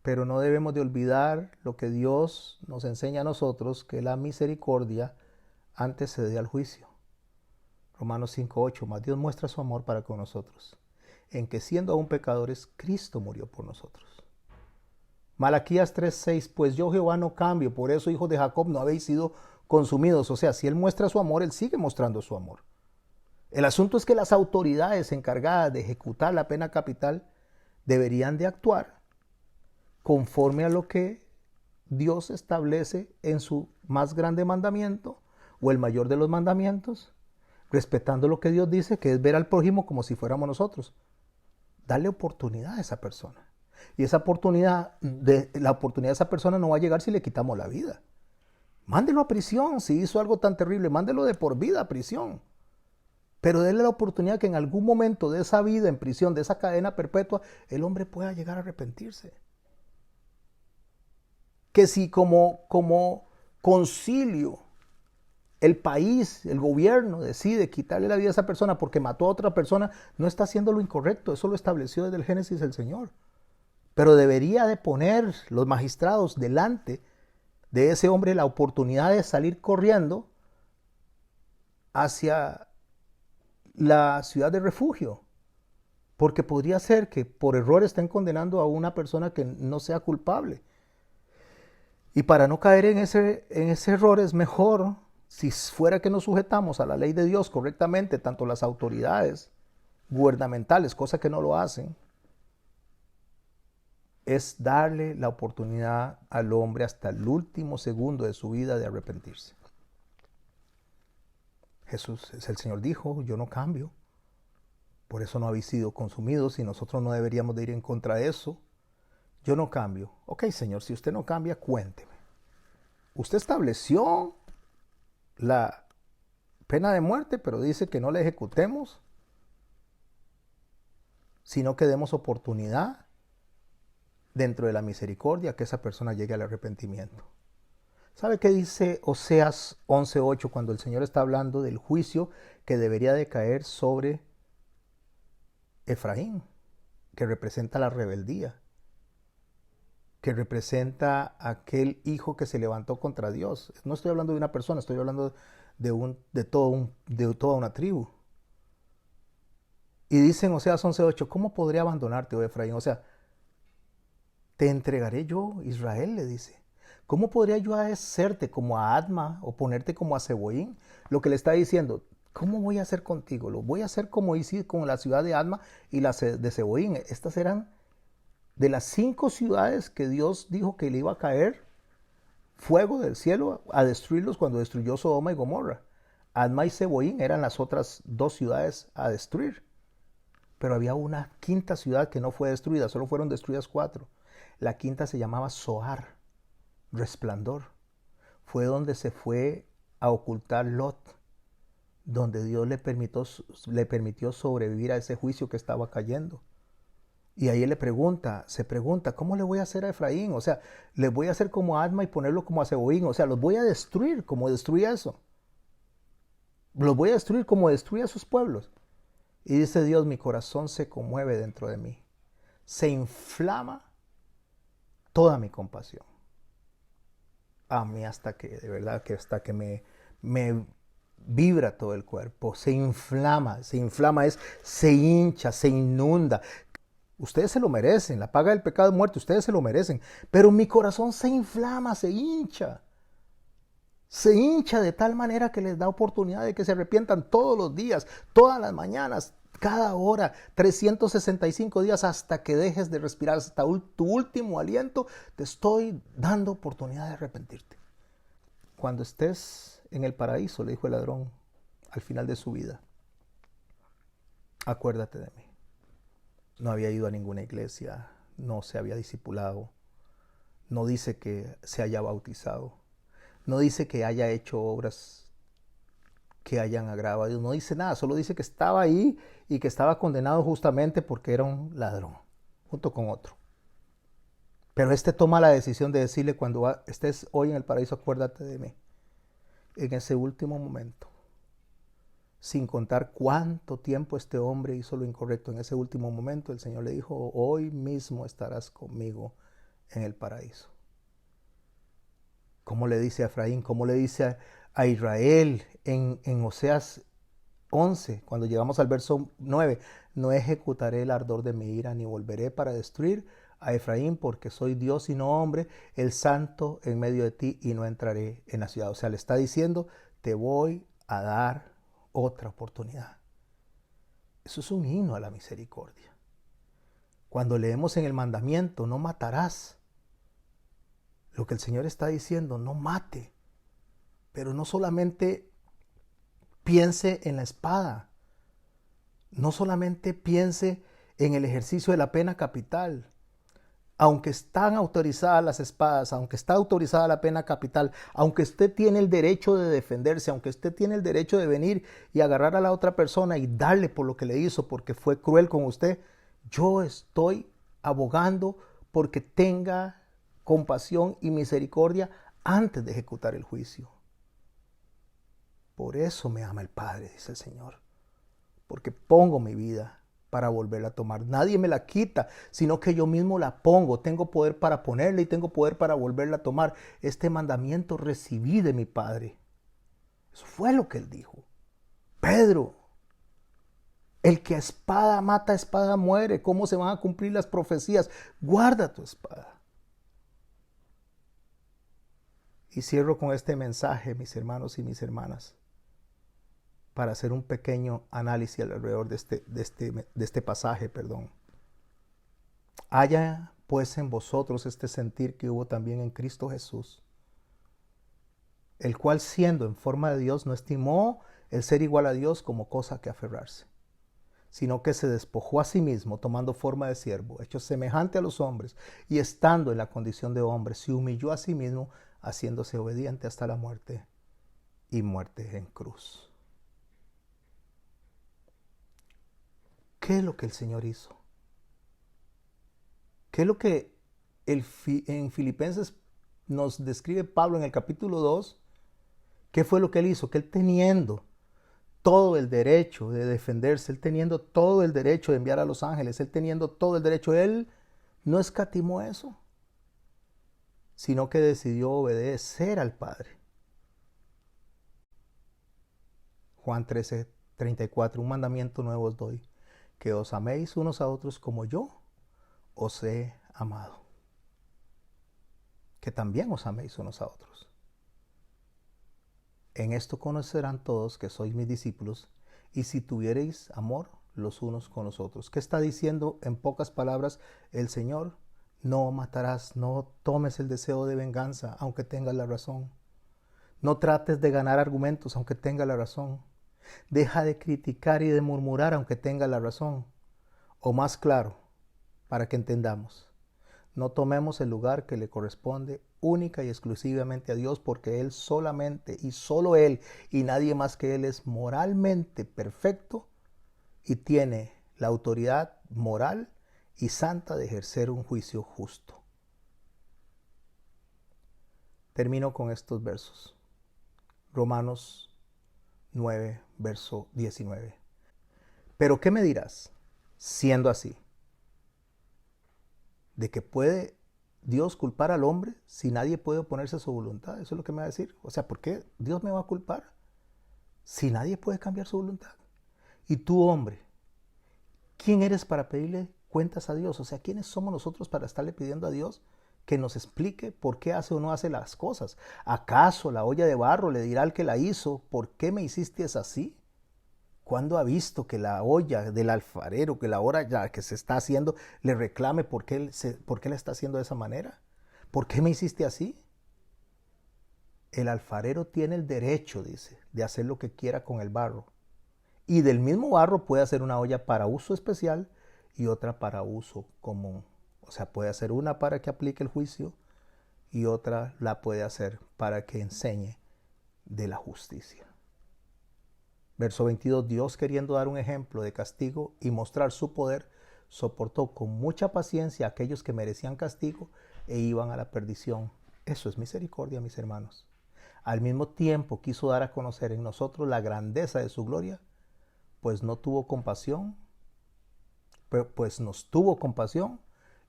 Pero no debemos de olvidar lo que Dios nos enseña a nosotros, que la misericordia antecede al juicio. Romanos 5:8, mas Dios muestra su amor para con nosotros, en que siendo aún pecadores, Cristo murió por nosotros. Malaquías 3:6, pues yo Jehová no cambio, por eso hijos de Jacob no habéis sido consumidos. O sea, si Él muestra su amor, Él sigue mostrando su amor. El asunto es que las autoridades encargadas de ejecutar la pena capital deberían de actuar conforme a lo que Dios establece en su más grande mandamiento o el mayor de los mandamientos, respetando lo que Dios dice, que es ver al prójimo como si fuéramos nosotros. Darle oportunidad a esa persona. Y esa oportunidad, la oportunidad de esa persona no va a llegar si le quitamos la vida. Mándelo a prisión si hizo algo tan terrible, mándelo de por vida a prisión. Pero déle la oportunidad que en algún momento de esa vida en prisión, de esa cadena perpetua, el hombre pueda llegar a arrepentirse. Que si como concilio el país, el gobierno decide quitarle la vida a esa persona porque mató a otra persona, no está haciendo lo incorrecto. Eso lo estableció desde el Génesis el Señor. Pero debería de poner los magistrados delante de ese hombre la oportunidad de salir corriendo hacia la ciudad de refugio. Porque podría ser que por error estén condenando a una persona que no sea culpable. Y para no caer en ese error es mejor, si fuera que nos sujetamos a la ley de Dios correctamente, tanto las autoridades gubernamentales, cosa que no lo hacen, es darle la oportunidad al hombre hasta el último segundo de su vida de arrepentirse. Jesús, el Señor dijo, yo no cambio, por eso no habéis sido consumidos y nosotros no deberíamos de ir en contra de eso. Yo no cambio. Ok, Señor, si usted no cambia, cuénteme. Usted estableció la pena de muerte, pero dice que no la ejecutemos, sino que demos oportunidad dentro de la misericordia que esa persona llegue al arrepentimiento. ¿Sabe qué dice Oseas 11:8 cuando el Señor está hablando del juicio que debería de caer sobre Efraín, que representa la rebeldía, que representa aquel hijo que se levantó contra Dios? No estoy hablando de una persona, estoy hablando de toda una tribu. Y dice en Oseas 11:8, ¿cómo podré abandonarte, oh Efraín? O sea, te entregaré yo, Israel, le dice. ¿Cómo podría yo hacerte como a Adma o ponerte como a Zeboín? Lo que le está diciendo, ¿cómo voy a hacer contigo? Lo voy a hacer como hice con la ciudad de Adma y la de Zeboín. Estas eran de las 5 ciudades que Dios dijo que le iba a caer fuego del cielo a destruirlos cuando destruyó Sodoma y Gomorra. Adma y Zeboín eran las otras 2 ciudades a destruir. Pero había una quinta ciudad que no fue destruida, solo fueron destruidas 4. La quinta se llamaba Zoar, resplandor. Fue donde se fue a ocultar Lot. donde Dios le permitió sobrevivir a ese juicio que estaba cayendo. Y ahí él se pregunta, ¿cómo le voy a hacer a Efraín? O sea, le voy a hacer como a Adma y ponerlo como a Zeboín. O sea, los voy a destruir como destruía eso. Los voy a destruir como destruía a sus pueblos. Y dice Dios, mi corazón se conmueve dentro de mí. Se inflama toda mi compasión. A mí hasta que, de verdad, que hasta que me vibra todo el cuerpo. Se inflama, se hincha, se inunda. Ustedes se lo merecen, la paga del pecado es muerte, ustedes se lo merecen. Pero mi corazón se inflama, se hincha. Se hincha de tal manera que les da oportunidad de que se arrepientan todos los días, todas las mañanas, cada hora, 365 días hasta que dejes de respirar, hasta tu último aliento, te estoy dando oportunidad de arrepentirte. Cuando estés en el paraíso, le dijo el ladrón al final de su vida, acuérdate de mí. No había ido a ninguna iglesia, no se había discipulado, no dice que se haya bautizado, no dice que haya hecho obras que hayan agravado a Dios, no dice nada, solo dice que estaba ahí y que estaba condenado justamente porque era un ladrón, junto con otro. Pero toma la decisión de decirle, cuando estés hoy en el paraíso, acuérdate de mí. En ese último momento, sin contar cuánto tiempo este hombre hizo lo incorrecto, en ese último momento el Señor le dijo, hoy mismo estarás conmigo en el paraíso. ¿Cómo le dice a Efraín? ¿Cómo le dice a Israel en Oseas 11, cuando llegamos al verso 9? No ejecutaré el ardor de mi ira, ni volveré para destruir a Efraín, porque soy Dios y no hombre, el santo en medio de ti, y no entraré en la ciudad. O sea, le está diciendo, te voy a dar otra oportunidad. Eso es un himno a la misericordia. Cuando leemos en el mandamiento, no matarás, lo que el Señor está diciendo, no mate, pero no solamente piense en la espada, no solamente piense en el ejercicio de la pena capital. Aunque están autorizadas las espadas, aunque está autorizada la pena capital, aunque usted tiene el derecho de defenderse, aunque usted tiene el derecho de venir y agarrar a la otra persona y darle por lo que le hizo, porque fue cruel con usted, yo estoy abogando porque tenga compasión y misericordia antes de ejecutar el juicio. Por eso me ama el Padre, dice el Señor, porque pongo mi vida para volverla a tomar. Nadie me la quita, sino que yo mismo la pongo. Tengo poder para ponerla y tengo poder para volverla a tomar. Este mandamiento recibí de mi Padre. Eso fue lo que él dijo. Pedro, el que a espada mata, a espada muere. ¿Cómo se van a cumplir las profecías? Guarda tu espada. Y cierro con este mensaje, mis hermanos y mis hermanas, para hacer un pequeño análisis alrededor de este pasaje. Haya pues en vosotros este sentir que hubo también en Cristo Jesús, el cual, siendo en forma de Dios, no estimó el ser igual a Dios como cosa que aferrarse, sino que se despojó a sí mismo, tomando forma de siervo, hecho semejante a los hombres, y estando en la condición de hombre, se humilló a sí mismo, haciéndose obediente hasta la muerte, y muerte en cruz. ¿Qué es lo que el Señor hizo? ¿Qué es lo que en Filipenses nos describe Pablo en el capítulo 2? ¿Qué fue lo que él hizo? Que él, teniendo todo el derecho de defenderse, él teniendo todo el derecho de enviar a los ángeles, él teniendo todo el derecho, él no escatimó eso, sino que decidió obedecer al Padre. Juan 13:34, un mandamiento nuevo os doy, que os améis unos a otros como yo os he amado. Que también os améis unos a otros. En esto conocerán todos que sois mis discípulos, y si tuviereis amor los unos con los otros. ¿Qué está diciendo en pocas palabras el Señor? No matarás, no tomes el deseo de venganza, aunque tengas la razón. No trates de ganar argumentos, aunque tengas la razón. Deja de criticar y de murmurar, aunque tengas la razón. O más claro, para que entendamos, No tomemos el lugar que le corresponde única y exclusivamente a Dios, porque Él solamente y solo Él y nadie más que Él es moralmente perfecto y tiene la autoridad moral y santa de ejercer un juicio justo. Termino con estos versos. Romanos 9, verso 19. Pero ¿qué me dirás? Siendo así, de que puede Dios culpar al hombre si nadie puede oponerse a su voluntad. Eso es lo que me va a decir. O sea, ¿por qué Dios me va a culpar si nadie puede cambiar su voluntad? Y tú, hombre, ¿quién eres para pedirle cuentas a Dios? O sea, ¿quiénes somos nosotros para estarle pidiendo a Dios que nos explique por qué hace o no hace las cosas? ¿Acaso la olla de barro le dirá al que la hizo, ¿por qué me hiciste así? ¿Cuándo ha visto que la olla del alfarero, que la hora ya que se está haciendo, le reclame por qué la está haciendo de esa manera? ¿Por qué me hiciste así? El alfarero tiene el derecho, dice, de hacer lo que quiera con el barro. Y del mismo barro puede hacer una olla para uso especial y otra para uso común. O sea, puede hacer una para que aplique el juicio y otra la puede hacer para que enseñe de la justicia. Verso 22, Dios, queriendo dar un ejemplo de castigo y mostrar su poder, soportó con mucha paciencia a aquellos que merecían castigo e iban a la perdición. Eso es misericordia, mis hermanos. Al mismo tiempo quiso dar a conocer en nosotros la grandeza de su gloria, pues no tuvo compasión, pues nos tuvo compasión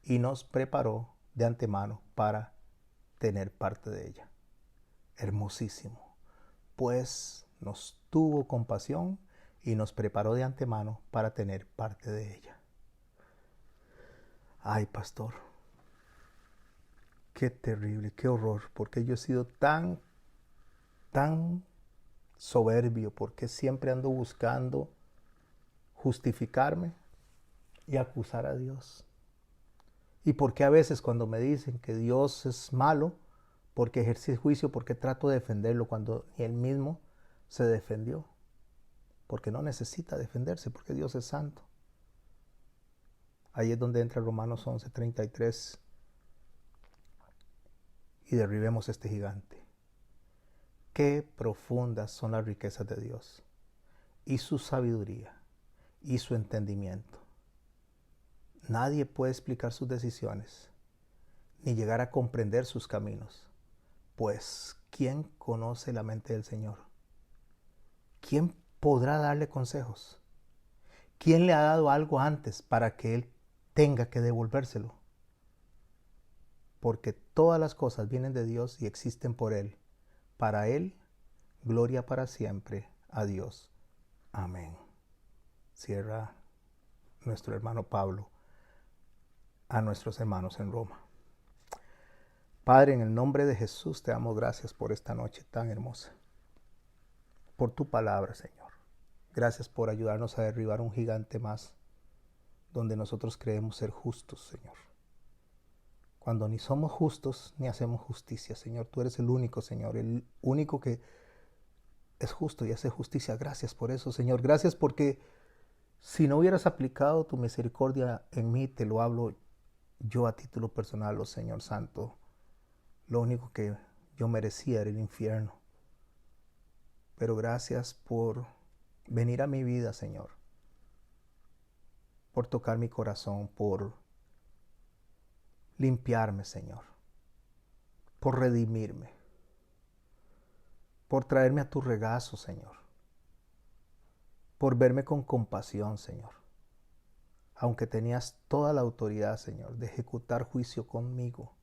y nos preparó de antemano para tener parte de ella. Hermosísimo. Pues nos tuvo compasión y nos preparó de antemano para tener parte de ella. Ay, pastor, qué terrible, qué horror, porque yo he sido tan soberbio, porque siempre ando buscando justificarme y acusar a Dios. Y porque a veces cuando me dicen que Dios es malo, porque ejerce juicio, porque trato de defenderlo cuando ni él mismo se defendió. Porque no necesita defenderse, porque Dios es santo. Ahí es donde entra Romanos 11:33 y derribemos este gigante. Qué profundas son las riquezas de Dios y su sabiduría y su entendimiento. Nadie puede explicar sus decisiones ni llegar a comprender sus caminos, pues ¿quién conoce la mente del Señor? ¿Quién podrá darle consejos? ¿Quién le ha dado algo antes para que Él tenga que devolvérselo? Porque todas las cosas vienen de Dios y existen por Él. Para Él, gloria para siempre a Dios. Amén. Cierra nuestro hermano Pablo a nuestros hermanos en Roma. Padre, en el nombre de Jesús te damos gracias por esta noche tan hermosa, por tu palabra, Señor. Gracias por ayudarnos a derribar un gigante más, donde nosotros creemos ser justos, Señor. Cuando ni somos justos ni hacemos justicia, Señor. Tú eres el único, Señor, el único que es justo y hace justicia. Gracias por eso, Señor. Gracias porque si no hubieras aplicado tu misericordia en mí, te lo hablo yo a título personal, oh Señor Santo. Lo único que yo merecía era el infierno. Pero gracias por venir a mi vida, Señor. Por tocar mi corazón, por limpiarme, Señor. Por redimirme. Por traerme a tu regazo, Señor. Por verme con compasión, Señor. Aunque tenías toda la autoridad, Señor, de ejecutar juicio conmigo.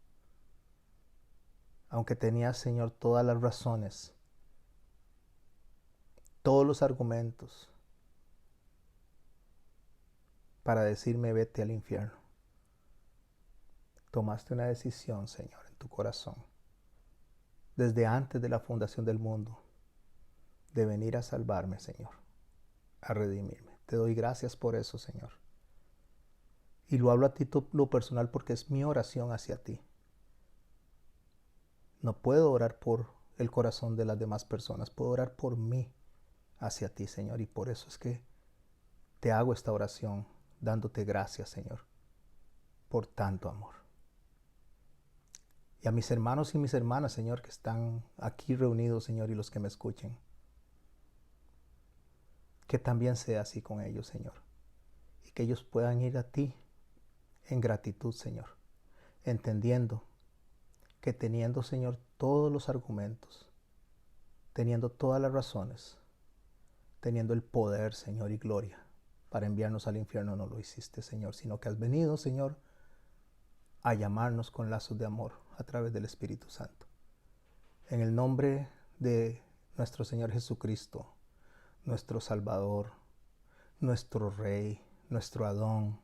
Aunque tenías, Señor, todas las razones, todos los argumentos para decirme vete al infierno. Tomaste una decisión, Señor, en tu corazón, desde antes de la fundación del mundo, de venir a salvarme, Señor, a redimirme. Te doy gracias por eso, Señor. Y lo hablo a título personal porque es mi oración hacia ti. No puedo orar por el corazón de las demás personas, puedo orar por mí hacia ti, Señor, y por eso es que te hago esta oración, dándote gracias, Señor, por tanto amor. Y a mis hermanos y mis hermanas, Señor, que están aquí reunidos, Señor, y los que me escuchen, que también sea así con ellos, Señor. Y que ellos puedan ir a ti en gratitud, Señor, entendiendo que teniendo, Señor, todos los argumentos, teniendo todas las razones, teniendo el poder, Señor, y gloria para enviarnos al infierno, no lo hiciste, Señor, sino que has venido, Señor, a llamarnos con lazos de amor a través del Espíritu Santo. En el nombre de nuestro Señor Jesucristo, nuestro Salvador, nuestro Rey, nuestro Adón,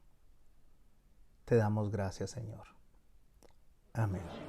te damos gracias, Señor. Amén.